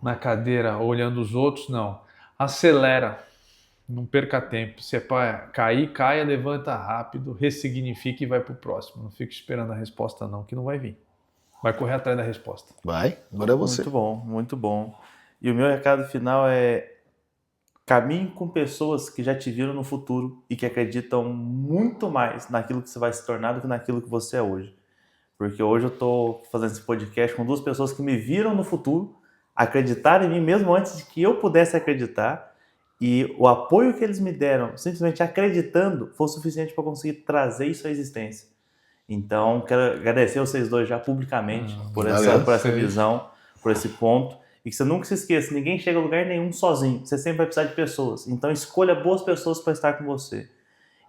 na cadeira olhando os outros, não. Acelera. Não perca tempo. Se é para cair, caia, levanta rápido, ressignifica e vai pro próximo. Não fique esperando a resposta não, que não vai vir. Vai correr atrás da resposta. Vai, agora é você. Muito bom, muito bom. E o meu recado final é: caminhe com pessoas que já te viram no futuro e que acreditam muito mais naquilo que você vai se tornar do que naquilo que você é hoje. Porque hoje eu estou fazendo esse podcast com 2 pessoas que me viram no futuro, acreditaram em mim mesmo antes de que eu pudesse acreditar, e o apoio que eles me deram, simplesmente acreditando, foi o suficiente para conseguir trazer isso à existência. Então, quero agradecer a vocês dois já publicamente por essa visão, por esse ponto. E que você nunca se esqueça, ninguém chega a lugar nenhum sozinho. Você sempre vai precisar de pessoas. Então, escolha boas pessoas para estar com você.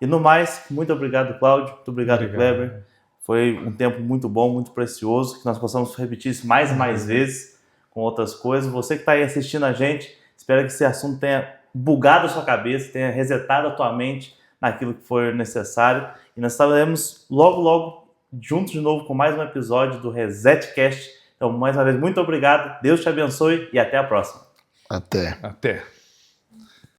E no mais, muito obrigado, Cláudio. Muito obrigado, Kleber. Foi um tempo muito bom, muito precioso, que nós possamos repetir isso mais e mais vezes com outras coisas. Você que está aí assistindo a gente, espero que esse assunto tenha bugado a sua cabeça, tenha resetado a tua mente naquilo que for necessário. E nós estaremos logo juntos de novo com mais um episódio do ResetCast. Então, mais uma vez, muito obrigado. Deus te abençoe e até a próxima. Até. Até.